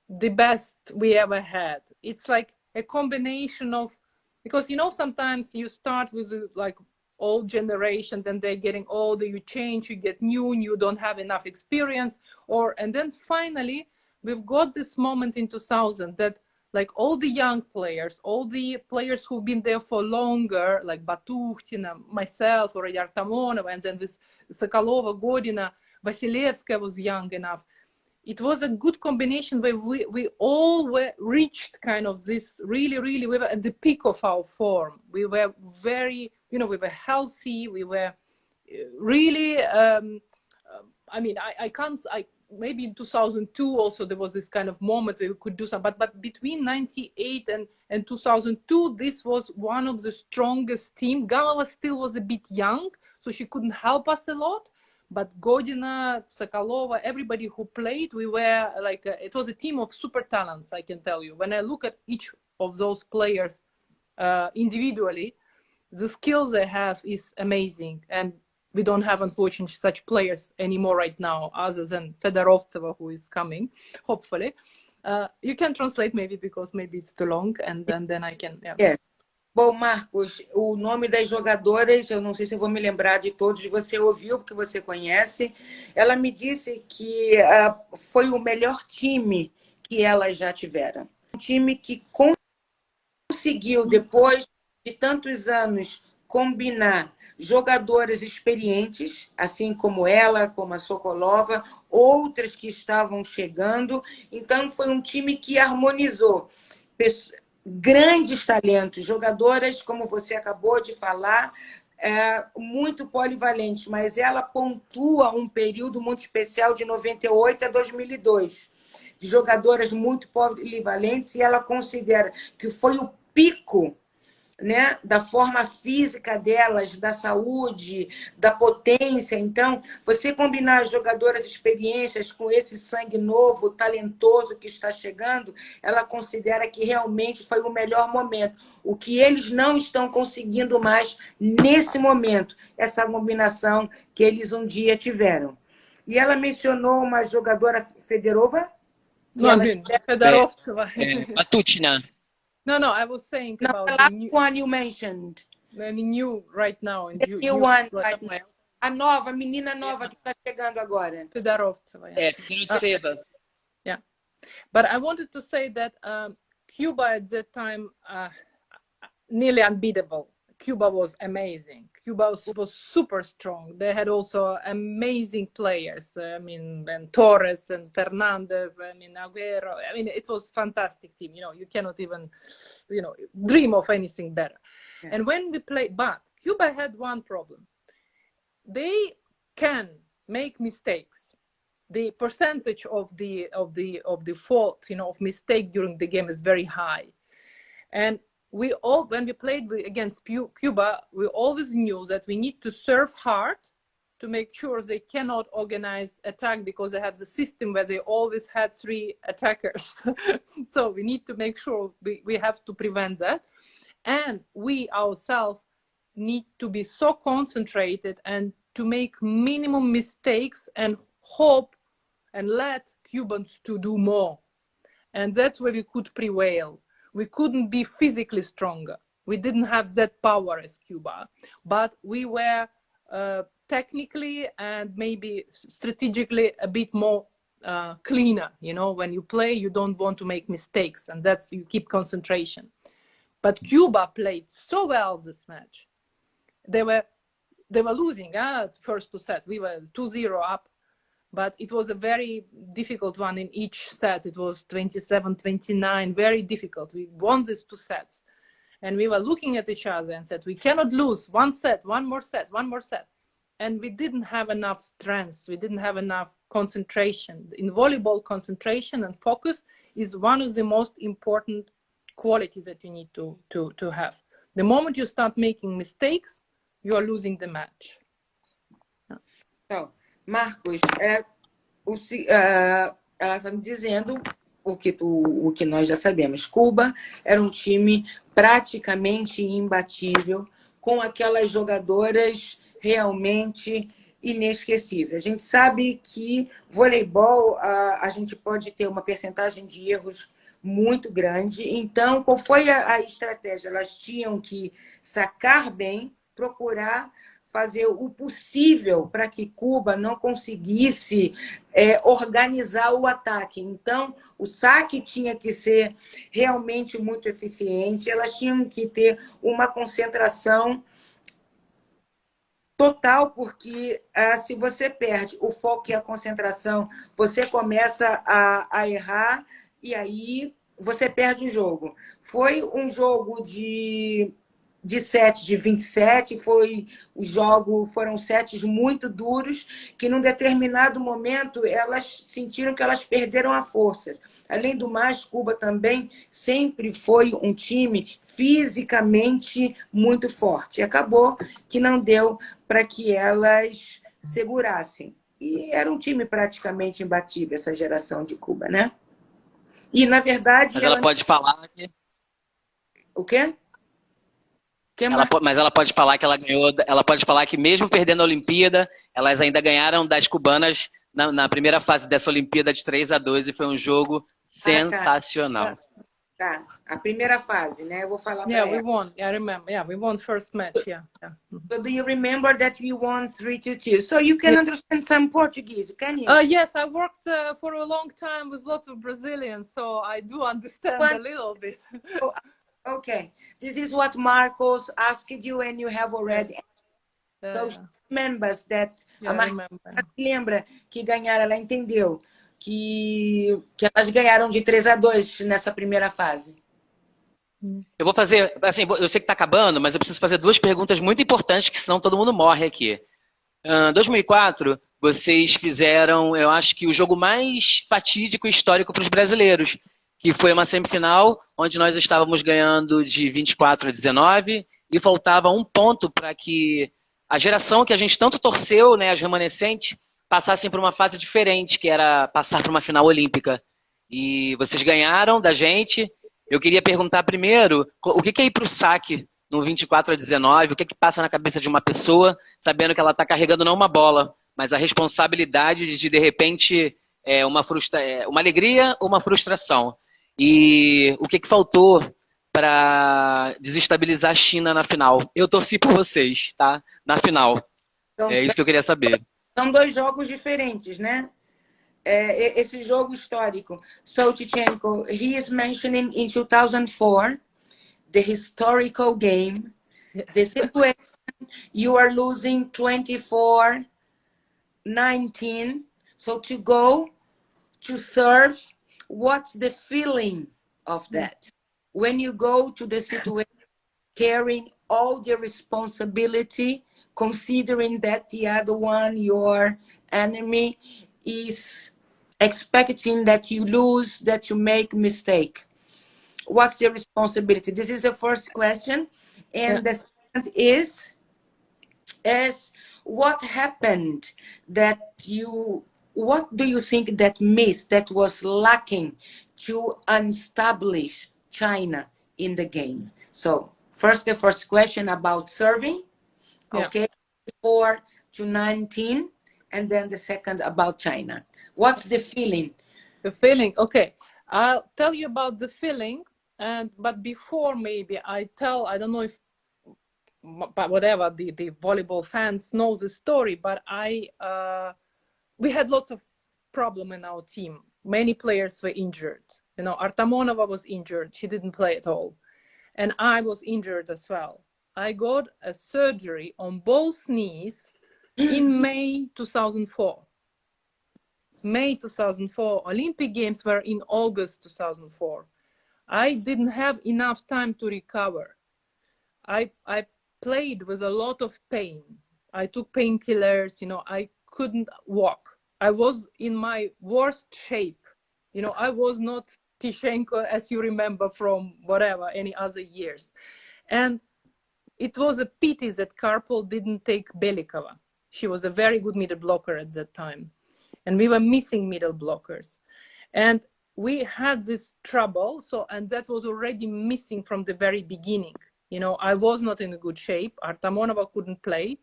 the best we ever had. It's like a combination of, because you know, sometimes you start with like old generation, then they're getting older, you change, you get new, and you don't have enough experience, and then finally we've got this moment in 2000 that like all the young players, all the players who've been there for longer, like Batukhtina, myself, or Yartamonova, and then this Sokolova, Godina, Vasilevskaya was young enough. It was a good combination where we all reached kind of this we were at the peak of our form. We were very, we were healthy. We were really, maybe in 2002 also there was this kind of moment where we could do some, but between 98 and 2002, this was one of the strongest team. Galova still was a bit young, so she couldn't help us a lot. But Godina, Sokolova, everybody who played, we were like, it was a team of super talents, I can tell you. When I look at each of those players individually, the skills they have is amazing. And we don't have, unfortunately, such players anymore right now, other than Fedorovtseva, who is coming, hopefully. You can translate maybe, because maybe it's too long, and then I can, yeah. Yeah. Bom, Marcos, o nome das jogadoras, eu não sei se eu vou me lembrar de todos, você ouviu porque você conhece. Ela me disse que foi o melhor time que elas já tiveram. Um time que conseguiu, depois de tantos anos, combinar jogadoras experientes, assim como ela, como a Sokolova, outras que estavam chegando. Então, foi um time que harmonizou grandes talentos, jogadoras, como você acabou de falar, muito polivalentes, mas ela pontua um período muito especial de 98 a 2002, de jogadoras muito polivalentes, e ela considera que foi o pico, né, da forma física delas, da saúde, da potência. Então, você combinar as jogadoras experientes com esse sangue novo, talentoso que está chegando, ela considera que realmente foi o melhor momento. O que eles não estão conseguindo mais nesse momento, essa combinação que eles um dia tiveram. E ela mencionou uma jogadora Fedorova? Fedorovtseva. Batukhtina. No, I was saying about the last one you mentioned. The new right now. The new one right now. A nova, a menina nova que está chegando agora. Fedorovtseva. Fedorovtseva. Yeah. But I wanted to say that Cuba at that time, nearly unbeatable. Cuba was amazing. Cuba was super strong. They had also amazing players. I mean, and Torres and Fernandez. I mean, Aguero. I mean, it was a fantastic team. You cannot even, dream of anything better. Yeah. And when we played, but Cuba had one problem. They can make mistakes. The percentage of the fault, of mistake during the game is very high. And when we played against Cuba, we always knew that we need to serve hard to make sure they cannot organize attack, because they have the system where they always had 3 attackers. So we need to make sure we have to prevent that. And we ourselves need to be so concentrated and to make minimum mistakes and hope and let Cubans to do more. And that's where we could prevail. We couldn't be physically stronger. We didn't have that power as Cuba, but we were technically and maybe strategically a bit more cleaner. When you play, you don't want to make mistakes, and you keep concentration. But Cuba played so well this match. They were losing first 2 sets. We were 2-0 up. But it was a very difficult one in each set. It was 27-29, very difficult. We won these 2 sets. And we were looking at each other and said, we cannot lose one set, one more set, one more set. And we didn't have enough strength. We didn't have enough concentration. In volleyball, concentration and focus is one of the most important qualities that you need to have. The moment you start making mistakes, you are losing the match. Então, Marcos, ela está me dizendo o que nós já sabemos. Cuba era um time praticamente imbatível, com aquelas jogadoras realmente inesquecíveis. A gente sabe que voleibol, a gente pode ter uma percentagem de erros muito grande. Então, qual foi a estratégia? Elas tinham que sacar bem, procurar fazer o possível para que Cuba não conseguisse organizar o ataque. Então, o saque tinha que ser realmente muito eficiente, elas tinham que ter uma concentração total, porque se você perde o foco e a concentração, você começa a errar e aí você perde o jogo. Foi um jogo de 7 de 27, foram sets muito duros, que num determinado momento elas sentiram que elas perderam a força. Além do mais, Cuba também sempre foi um time fisicamente muito forte. E acabou que não deu para que elas segurassem. E era um time praticamente imbatível, essa geração de Cuba, né? E, na verdade... Mas ela pode falar que... O quê? Mas ela pode falar que ela ganhou. Ela pode falar que mesmo perdendo a Olimpíada, elas ainda ganharam das cubanas na primeira fase dessa Olimpíada de 3-2 e foi um jogo sensacional. Tá. A primeira fase, né? Eu vou falar para ela. We won. I remember. Yeah, we won first match. Yeah. So do you remember that we won 3-2? So you can understand some Portuguese, can you? Yes, I worked for a long time with lots of Brazilians, so I do understand a little bit. Okay, this is what Marcos asked you and you have already So she remembers that lembra que ganharam, ela entendeu que elas ganharam de 3-2 nessa primeira fase. Eu vou fazer, assim, eu sei que está acabando, mas eu preciso fazer 2 perguntas muito importantes, que senão todo mundo morre aqui. Em 2004, vocês fizeram, eu acho que o jogo mais fatídico e histórico para os brasileiros, que foi uma semifinal onde nós estávamos ganhando de 24-19 e faltava 1 ponto para que a geração que a gente tanto torceu, né, as remanescentes, passassem para uma fase diferente, que era passar para uma final olímpica. E vocês ganharam da gente. Eu queria perguntar primeiro, o que é ir para o saque no 24-19? O que passa na cabeça de uma pessoa, sabendo que ela está carregando não uma bola, mas a responsabilidade de repente, uma alegria ou uma frustração? E o que faltou para desestabilizar a China na final? Eu torci por vocês, tá? Na final. É isso que eu queria saber. São 2 jogos diferentes, né? Esse jogo histórico. So, Tischtchenko, he is mentioning in 2004 the historical game. Yes. The situation, you are losing 24-19. So to go to serve, what's the feeling of that? When you go to the situation carrying all the responsibility, considering that the other one, your enemy, is expecting that you lose, that you make mistake. What's the responsibility? This is the first question. And the second is what happened that what do you think that missed, that was lacking to establish China in the game? So first, the first question about serving, okay, 4-19, and then the second about China. What's the feeling? The feeling, okay. I'll tell you about the feeling, but before maybe I don't know if, but whatever, the volleyball fans know the story, but we had lots of problems in our team. Many players were injured. You know, Artamonova was injured. She didn't play at all. And I was injured as well. I got a surgery on both knees in May 2004. May 2004. Olympic Games were in August 2004. I didn't have enough time to recover. I played with a lot of pain. I took painkillers, you know, I couldn't walk. I was in my worst shape. You know, I was not Tishenko, as you remember from whatever, any other years. And it was a pity that Karpol didn't take Belikova. She was a very good middle blocker at that time. And we were missing middle blockers. And we had this trouble, and that was already missing from the very beginning. You know, I was not in a good shape. Artamonova couldn't play.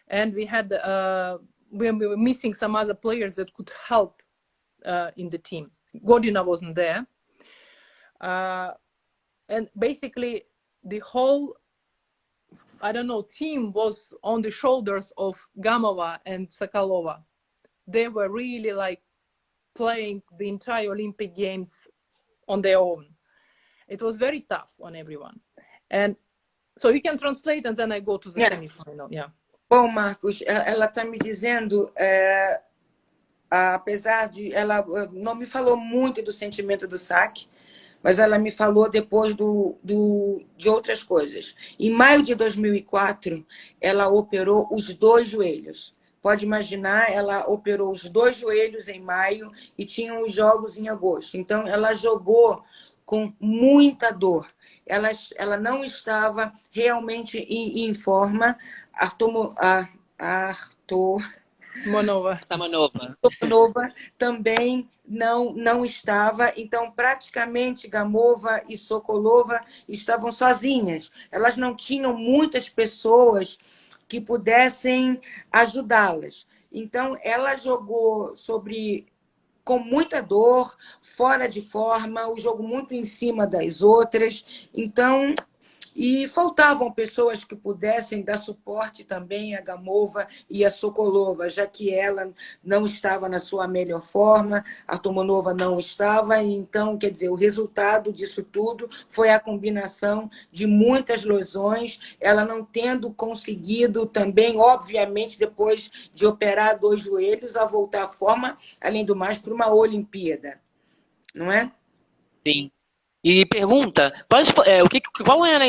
And we had, we were missing some other players that could help in the team. Godina wasn't there. And basically the whole, I don't know, team was on the shoulders of Gamova and Sokolova. They were really like playing the entire Olympic Games on their own. It was very tough on everyone. And so you can translate and then I go to the semi-final. Yeah. Bom, Marcos, ela está me dizendo, apesar de... Ela não me falou muito do sentimento do saque, mas ela me falou depois de outras coisas. Em maio de 2004, ela operou os 2 joelhos. Pode imaginar, ela operou os 2 joelhos em maio e tinha os jogos em agosto. Então, ela jogou com muita dor. Ela não estava realmente em forma. Tamanova também não estava. Então, praticamente, Gamova e Sokolova estavam sozinhas. Elas não tinham muitas pessoas que pudessem ajudá-las. Então, ela jogou com muita dor, fora de forma, o jogo muito em cima das outras. Então, e faltavam pessoas que pudessem dar suporte também a Gamova e a Sokolova, já que ela não estava na sua melhor forma, a Tomonova não estava. Então, quer dizer, o resultado disso tudo foi a combinação de muitas lesões, ela não tendo conseguido também, obviamente, depois de operar 2 joelhos, a voltar à forma, além do mais, para uma Olimpíada, não é? Sim. E pergunta, qual foi a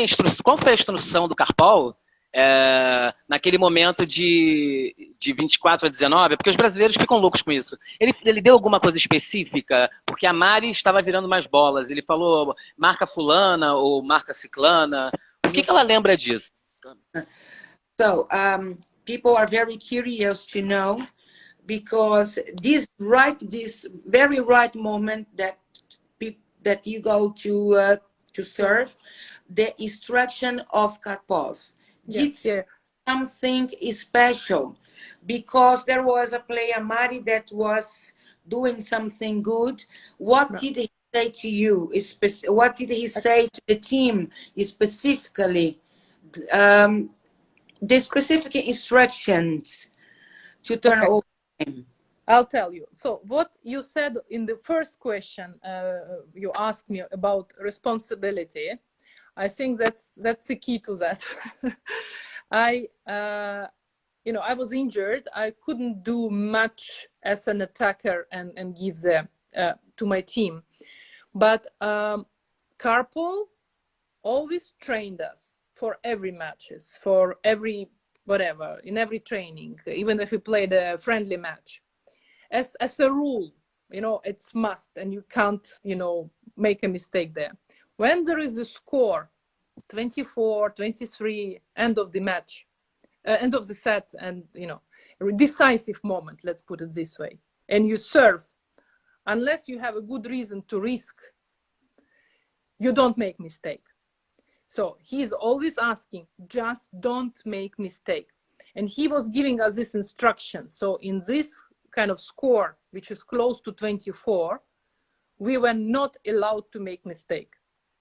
instrução do Karpol naquele momento de 24 a 19? Porque os brasileiros ficam loucos com isso. Ele deu alguma coisa específica? Porque a Mari estava virando mais bolas. Ele falou marca fulana ou marca ciclana. O que ela lembra disso? So, people are very curious to know, because this very right moment that you go to serve, the instruction of Karpov. Yes, it's something special, because there was a player, Mari, that was doing something good. What did he say to you? What did he say to the team specifically? The specific instructions to turn over him. I'll tell you. So what you said in the first question, you asked me about responsibility. I think that's the key to that. I was injured. I couldn't do much as an attacker and give them to my team. But Karpol always trained us for every matches, for every whatever, in every training, even if we played a friendly match. As a rule, it's must, and you can't, make a mistake there. When there is a score, 24, 23, end of the match, end of the set, and, a decisive moment, let's put it this way, and you serve, unless you have a good reason to risk, you don't make mistake. So he's always asking, just don't make mistake. And he was giving us this instruction. So in this kind of score, which is close to 24, we were not allowed to make mistake.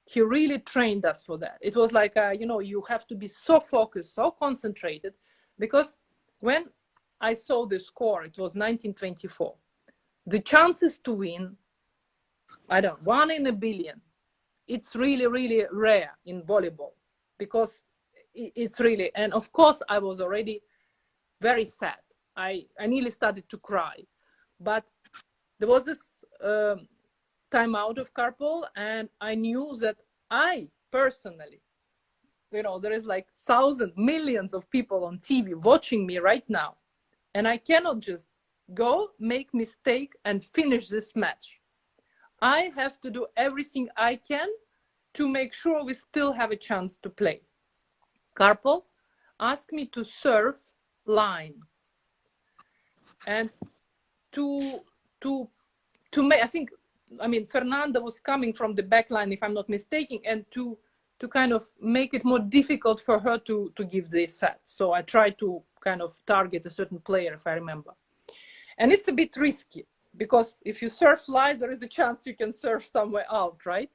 He really trained us for that. It was like, you have to be so focused, so concentrated, because when I saw the score, it was 1924. The chances to win, 1 in a billion. It's really, really rare in volleyball, because it's really, and of course I was already very sad. I nearly started to cry, but there was this time out of Karpol, and I knew that I personally you know, there is like thousands, millions of people on TV watching me right now. And I cannot just go, make mistake, and finish this match. I have to do everything I can to make sure we still have a chance to play. Karpov asked me to serve line. And to make, I think, I mean, Fernanda was coming from the back line, if I'm not mistaken, and to kind of make it more difficult for her to give this set. So I tried to kind of target a certain player, if I remember. And it's a bit risky, because if you serve live, there is a chance you can serve somewhere out, right?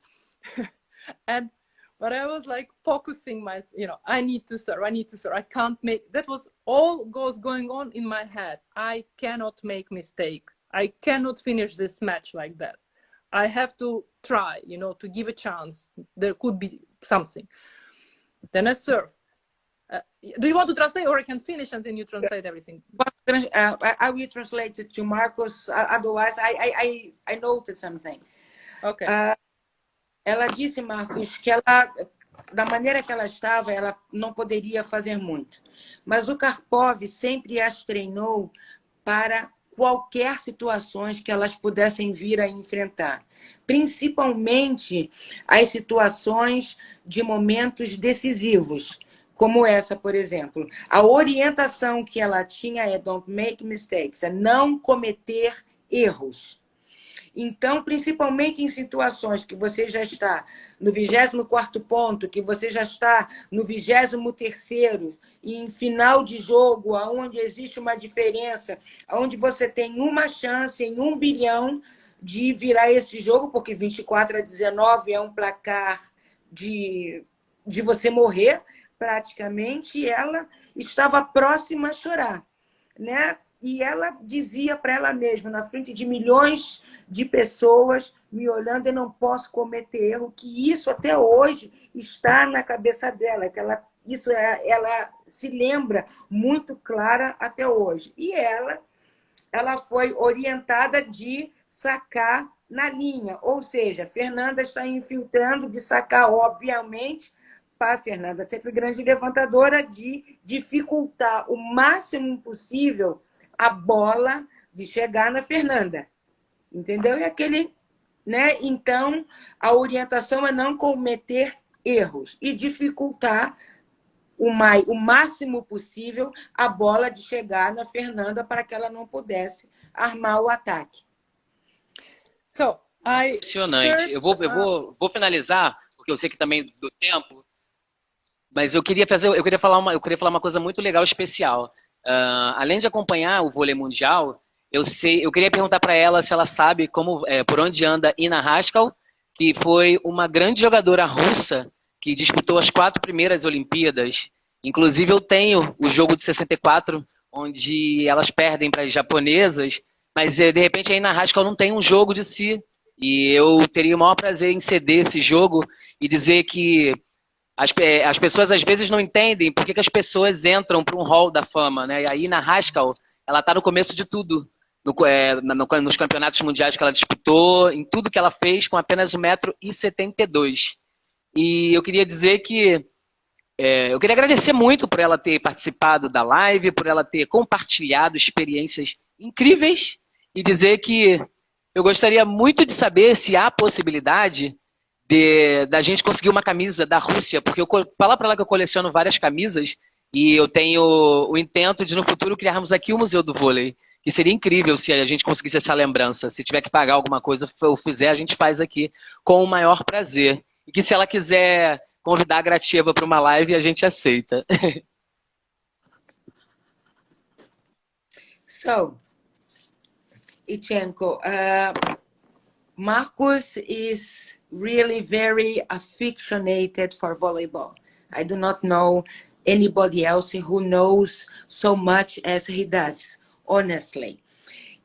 But I was like focusing my, you know, I need to serve, I can't make, that was all going on in my head. I cannot make mistake. I cannot finish this match like that. I have to try, you know, to give a chance. There could be something. Then I serve. Do you want to translate, or I can finish and then you translate everything? I will translate it to Marcos. Otherwise, I noted something. Okay. Ela disse, Marcos, que ela, da maneira que ela estava, ela não poderia fazer muito. Mas o Karpov sempre as treinou para qualquer situações que elas pudessem vir a enfrentar. Principalmente as situações de momentos decisivos, como essa, por exemplo. A orientação que ela tinha é don't make mistakes, é não cometer erros. Então, principalmente em situações que você já está no 24º ponto, que você já está no 23º, e em final de jogo, onde existe uma diferença, onde você tem uma chance em 1 bilhão de virar esse jogo, porque 24-19 é um placar de você morrer, praticamente, e ela estava próxima a chorar, né? E ela dizia para ela mesma, na frente de milhões de pessoas me olhando, eu não posso cometer erro, que isso até hoje está na cabeça dela, que ela se lembra muito clara até hoje. E ela foi orientada de sacar na linha, ou seja, Fernanda está infiltrando de sacar, obviamente, para a Fernanda, sempre grande levantadora, de dificultar o máximo possível a bola de chegar na Fernanda. Entendeu? E aquele, né? Então, a orientação é não cometer erros e dificultar o máximo possível a bola de chegar na Fernanda para que ela não pudesse armar o ataque. Impressionante. Eu vou finalizar, porque eu sei que também do tempo, mas eu queria falar uma coisa muito legal, especial. Além de acompanhar o vôlei mundial, eu queria perguntar para ela se ela sabe por onde anda Inna Haskell, que foi uma grande jogadora russa que disputou as 4 primeiras Olimpíadas. Inclusive eu tenho o jogo de 64, onde elas perdem para as japonesas, mas de repente a Inna Haskell não tem um jogo de si. E eu teria o maior prazer em ceder esse jogo e dizer que as pessoas às vezes não entendem por que as pessoas entram para um hall da fama, né? E a Inna Haskell, ela está no começo de tudo. Nos campeonatos mundiais que ela disputou, em tudo que ela fez com apenas 1,72 m. E eu queria dizer que eu queria agradecer muito por ela ter participado da live, por ela ter compartilhado experiências incríveis e dizer que eu gostaria muito de saber se há possibilidade da gente conseguir uma camisa da Rússia, porque fala para ela que eu coleciono várias camisas e eu tenho o intento de no futuro criarmos aqui o Museu do Vôlei. E seria incrível se a gente conseguisse essa lembrança. Se tiver que pagar alguma coisa ou fizer, a gente faz aqui com o maior prazer. E que se ela quiser convidar a Gratieva para uma live, a gente aceita. So, Tischtchenko, Marcos is really very aficionated for volleyball. I do not know anybody else who knows so much as he does. Honestly.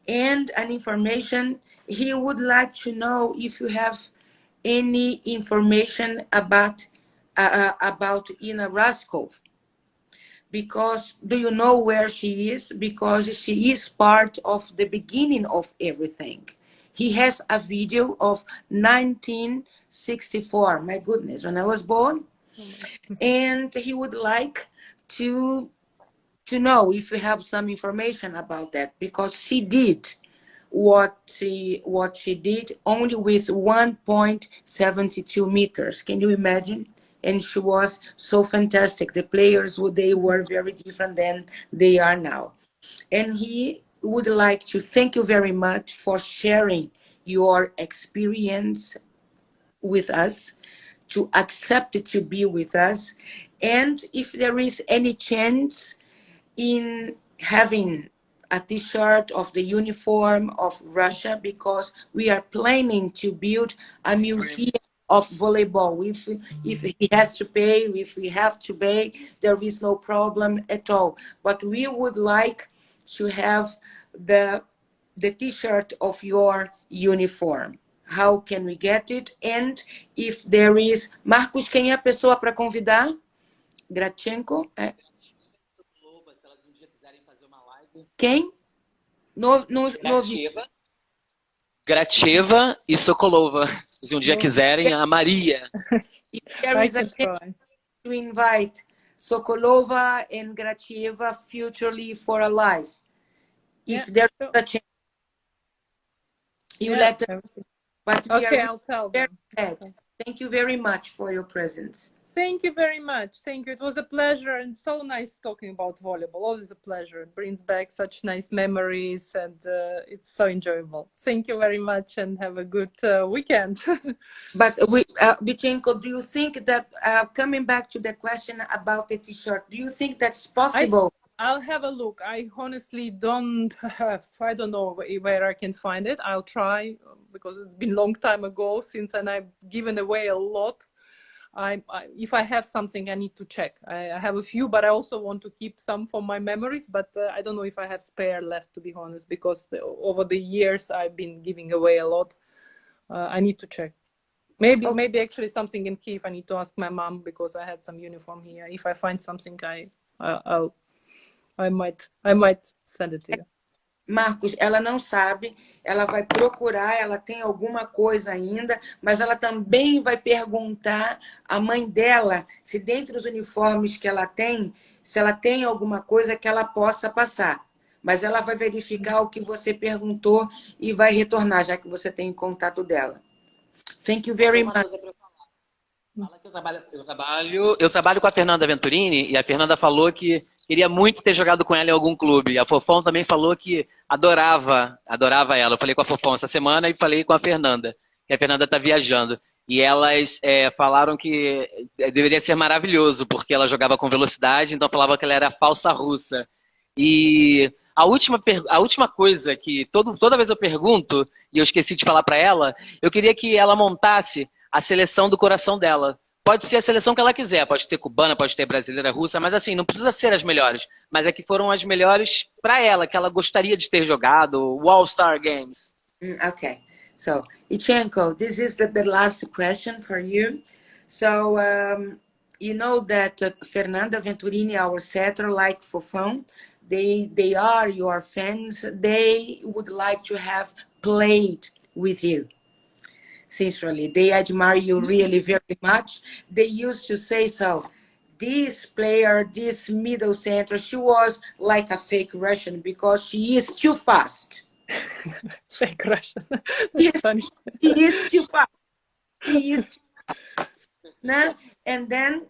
And an information, he would like to know if you have any information about Inna Haskell. Because do you know where she is? Because she is part of the beginning of everything. He has a video of 1964. My goodness, when I was born, And he would like to know if you have some information about that, because she did what she did only with 1.72 meters. Can you imagine? And she was so fantastic. The players, they were very different than they are now. And he would like to thank you very much for sharing your experience with us, to accept to be with us. And if there is any chance in having a t-shirt of the uniform of Russia, because we are planning to build a museum of volleyball. If he has to pay, if we have to pay, there is no problem at all. But we would like to have the t-shirt of your uniform. How can we get it? And if there is... Marcos, quem é a pessoa para convidar? Gratchenko? Quem? No ouvi. Gracheva e Sokolova. Se um dia quiserem, a Maria. If there is a chance to invite Sokolova and Gracheva futurely for a live, if there is a chance, you let us. But we okay, are I'll tell very them. glad. Thank you very much for your presence. Thank you very much. Thank you. It was a pleasure and so nice talking about volleyball. Always a pleasure. It brings back such nice memories and it's so enjoyable. Thank you very much and have a good weekend. But Vichenko, do you think that, coming back to the question about the t-shirt, do you think that's possible? I'll have a look. I honestly don't have, I don't know where I can find it. I'll try, because it's been a long time ago since, and I've given away a lot. If I have something, I need to check. I have a few, but I also want to keep some for my memories, but I don't know if I have spare left, to be honest, because over the years I've been giving away a lot. I need to check. Maybe actually something in Kyiv. I need to ask my mom, because I had some uniform here. If I find something, I might send it to you. Marcos, ela não sabe, ela vai procurar, ela tem alguma coisa ainda, mas ela também vai perguntar à mãe dela se dentre os uniformes que ela tem, se ela tem alguma coisa que ela possa passar. Mas ela vai verificar o que você perguntou e vai retornar, já que você tem o contato dela. Thank you very much. Fala que eu trabalho com a Fernanda Venturini, e a Fernanda falou que queria muito ter jogado com ela em algum clube. A Fofão também falou que adorava ela. Eu falei com a Fofão essa semana e falei com a Fernanda, que a Fernanda está viajando. E elas falaram que deveria ser maravilhoso, porque ela jogava com velocidade, então falava que ela era falsa russa. E a última coisa que toda vez eu pergunto, e eu esqueci de falar para ela, eu queria que ela montasse a seleção do coração dela. Pode ser a seleção que ela quiser, pode ter cubana, pode ter brasileira, russa, mas assim, não precisa ser as melhores, mas é que foram as melhores para ela, que ela gostaria de ter jogado, o All-Star Games. Okay, so Ichenko, this is the last question for you. So you know that Fernanda Venturini, our setter, like Fofão, they are your fans. They would like to have played with you. Sincerely, they admire you really very much. They used to say so. This player, this middle center, she was like a fake Russian because she is too fast. Fake Russian. Yes, funny. She is too fast. She is too fast. Nah? And then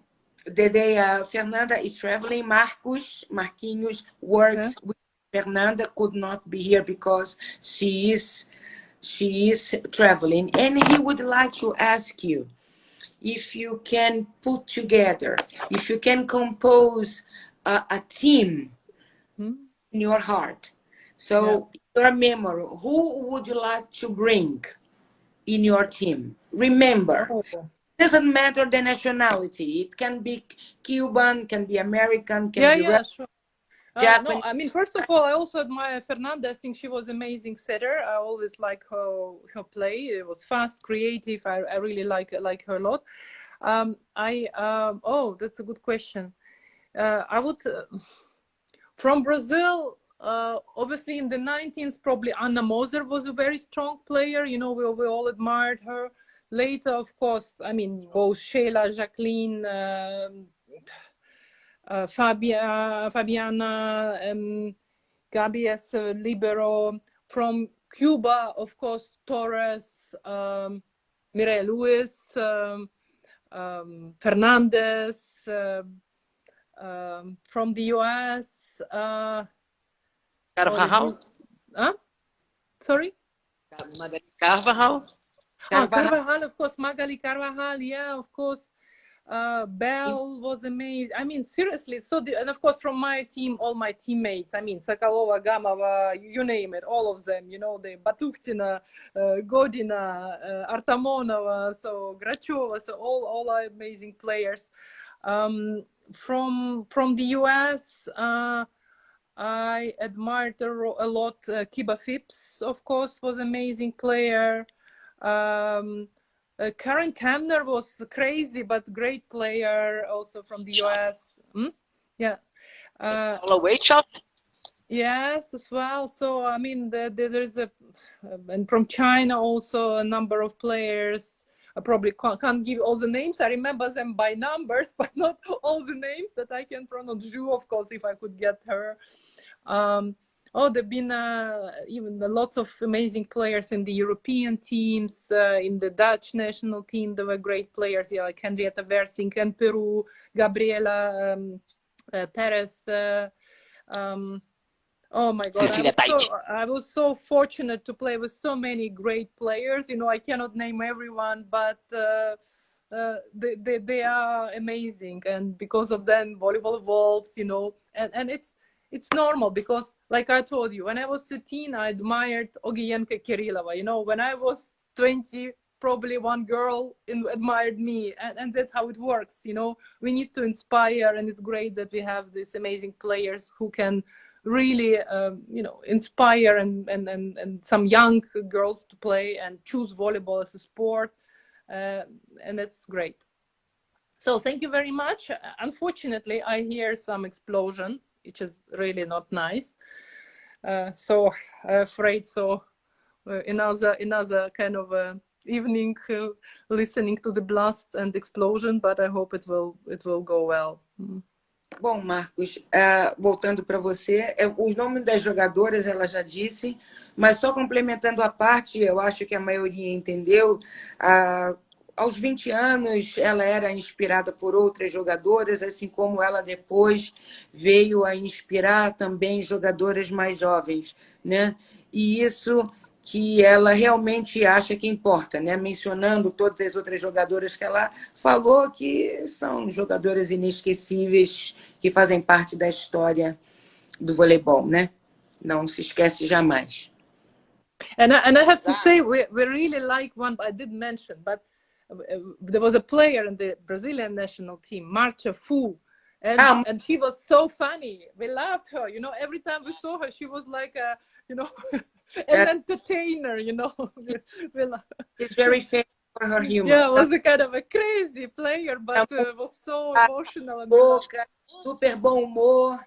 the day Fernanda is traveling, Marquinhos works with Fernanda, could not be here because she is traveling, and he would like to ask you if you can put together, if you can compose a team in your heart. So your memory, who would you like to bring in your team? Remember, it doesn't matter the nationality. It can be Cuban, can be American, can be Russian. Sure. No, I mean, first of all, I also admire Fernanda. I think she was an amazing setter. I always like her play. It was fast, creative. I really like her a lot. Oh, that's a good question. I would, from Brazil, obviously in the 19th, probably Anna Moser was a very strong player. You know, we all admired her. later, of course, I mean, both Sheila, Jacqueline, Fabiana, Gabi as libero. From Cuba, of course, Torres, Mireya Lewis, Fernandez. From the US, Carvajal? Sorry? Carvajal? Carvajal, of course, Magali Carvajal, yeah, of course. Bell was amazing. I mean, seriously. And of course, from my team, all my teammates. I mean, Sokolova, Gamova, you name it, all of them. You know, the Batukhtina, Godina, Artamonova, so Grachova, so all are amazing players. From the US, I admired a lot. Kiba Phipps, of course, was amazing player. Karen Kamner was crazy, but great player, also from the US. Yeah. Weight shot? Yes, as well. So, I mean, there's and from China also a number of players. I probably can't give all the names. I remember them by numbers, but not all the names that I can pronounce. Zhu, of course, if I could get her. There've been even lots of amazing players in the European teams, in the Dutch national team. There were great players, yeah, like Henrietta Versing and Peru, Gabriela Perez. Oh my God, I was so fortunate to play with so many great players. You know, I cannot name everyone, but they are amazing. And because of them, volleyball evolves, you know, and it's normal because, like I told you, when I was 13, I admired Ogienka Kirillova. You know, when I was 20, probably one girl admired me, and that's how it works. You know, we need to inspire, and it's great that we have these amazing players who can really, you know, inspire and some young girls to play and choose volleyball as a sport, and that's great. So thank you very much. Unfortunately, I hear some explosion, which is really not nice. So I'm afraid so. Another kind of evening listening to the blast and explosion, but I hope it will go well. Bom, Marcos, voltando para você, os nomes das jogadoras ela já disse, mas só complementando a parte, eu acho que a maioria entendeu. Aos 20 anos, ela era inspirada por outras jogadoras, assim como ela depois veio a inspirar também jogadoras mais jovens, né? E isso que ela realmente acha que importa, né? Mencionando todas as outras jogadoras que ela falou, que são jogadoras inesquecíveis, que fazem parte da história do voleibol, né? Não se esquece jamais. And I have to say, we really like one, I did mention, but there was a player in the Brazilian national team, Marcia Fu, and she was so funny. We loved her, you know, every time we saw her, she was like a, you know, an entertainer, you know. It's very famous for her humor. Yeah, it was a kind of a crazy player, but was so emotional. And boca, super bom humor.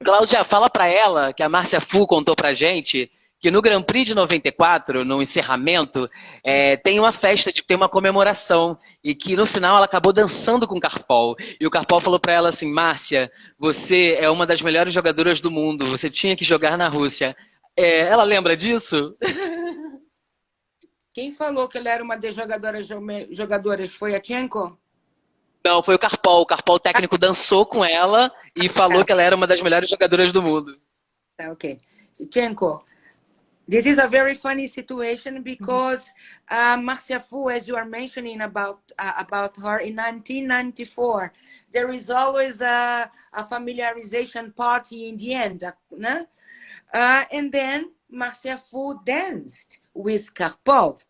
Cláudia, fala pra ela que a Márcia Fu contou pra gente que no Grand Prix de 94, no encerramento, tem uma festa, tem uma comemoração, e que no final ela acabou dançando com o Karpol. E o Karpol falou pra ela assim: Márcia, você é uma das melhores jogadoras do mundo, você tinha que jogar na Rússia. Ela lembra disso? Quem falou que ela era uma das jogadoras foi a Tchenko? Não, foi o Karpol. O Karpol técnico dançou com ela e falou que ela era uma das melhores jogadoras do mundo. Ok. Tchenko, this is a very funny situation because Marcia Fu, as you are mentioning about her, in 1994, there is always a familiarization party in the end, né? And then Marcia Fu danced with Karpov.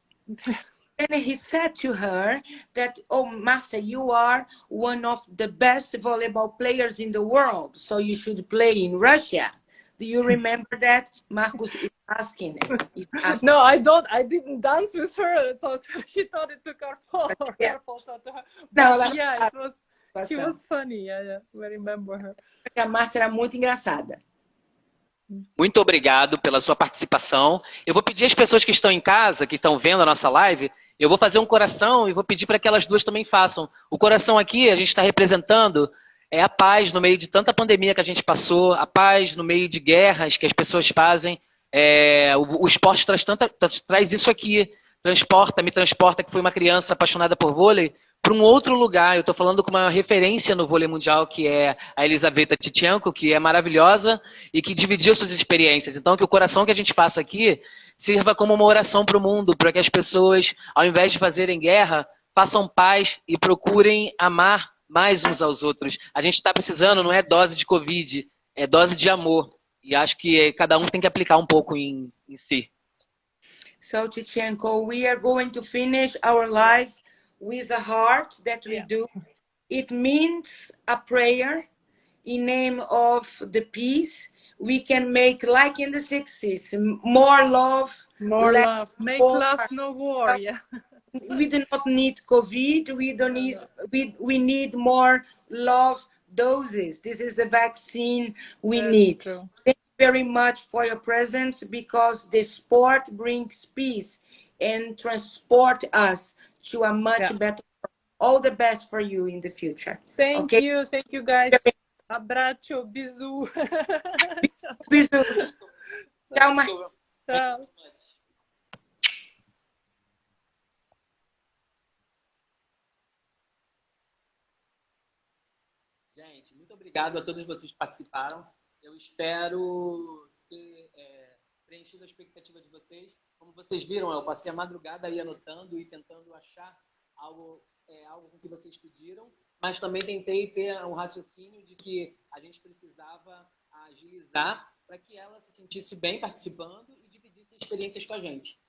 And he said to her that, oh, Marcia, you are one of the best volleyball players in the world, so you should play in Russia. Do you remember that? Marcus is asking. No, I don't. I didn't dance with her. So she taught it to Karpov. Yeah. Karpov taught to her. No, yeah, it was. She was funny. Yeah. I remember her. A Márcia era muito engraçada. Muito obrigado pela sua participação. Eu vou pedir às pessoas que estão em casa, que estão vendo a nossa live, Eu vou fazer um coração e vou pedir para que elas duas também façam. O coração aqui, a gente está representando a paz no meio de tanta pandemia que a gente passou, a paz no meio de guerras que as pessoas fazem. O esporte traz isso aqui, me transporta, que foi uma criança apaixonada por vôlei, para um outro lugar. Eu estou falando com uma referência no vôlei mundial, que é a Yelizaveta Tischchenko, que é maravilhosa e que dividiu suas experiências. Então, que o coração que a gente faça aqui sirva como uma oração para o mundo, para que as pessoas, ao invés de fazerem guerra, façam paz e procurem amar mais uns aos outros. A gente está precisando, não é dose de Covid, é dose de amor. E acho que cada um tem que aplicar um pouco em si. So, Tisschenko, we are going to finish our life with a heart that we do. It means a prayer in name of the peace. We can make, like in the 60s, more love. More love. Make war. love, no war. Yeah. We do not need COVID. We need more love doses. This is the vaccine we need. True. Thank you very much for your presence, because the sport brings peace and transport us to a much better world. All the best for you in the future. Thank you guys. Abraço, bisu. Bisu. Tchau, Tchau. Gente, muito obrigado a todos vocês que participaram. Eu espero ter preenchido a expectativa de vocês. Como vocês viram, eu passei a madrugada aí anotando e tentando achar algo com que vocês pediram, mas também tentei ter um raciocínio de que a gente precisava agilizar para que ela se sentisse bem participando e dividisse experiências com a gente.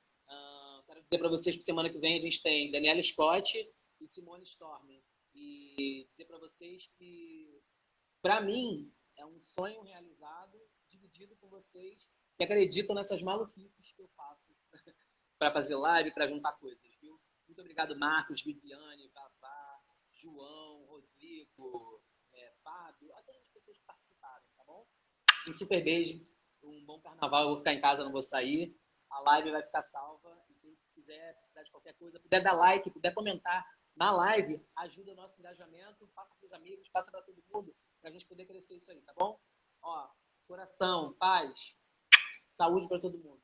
Quero dizer para vocês que semana que vem a gente tem Daniela Scott e Simone Storm. E dizer para vocês que, para mim, é um sonho realizado, dividido com vocês que acreditam nessas maluquices que eu faço para fazer live, para juntar coisas, viu? Muito obrigado, Marcos, Viviane, Vavá, João, Rodrigo, Fábio, a todas as pessoas que participaram, tá bom? Um super beijo, um bom carnaval. Eu vou ficar em casa, não vou sair. A live vai ficar salva. E quem quiser, precisar de qualquer coisa, puder dar like, puder comentar na live, ajuda o nosso engajamento, passa para os amigos, passa para todo mundo, para a gente poder crescer isso aí, tá bom? Ó, coração, paz, saúde para todo mundo.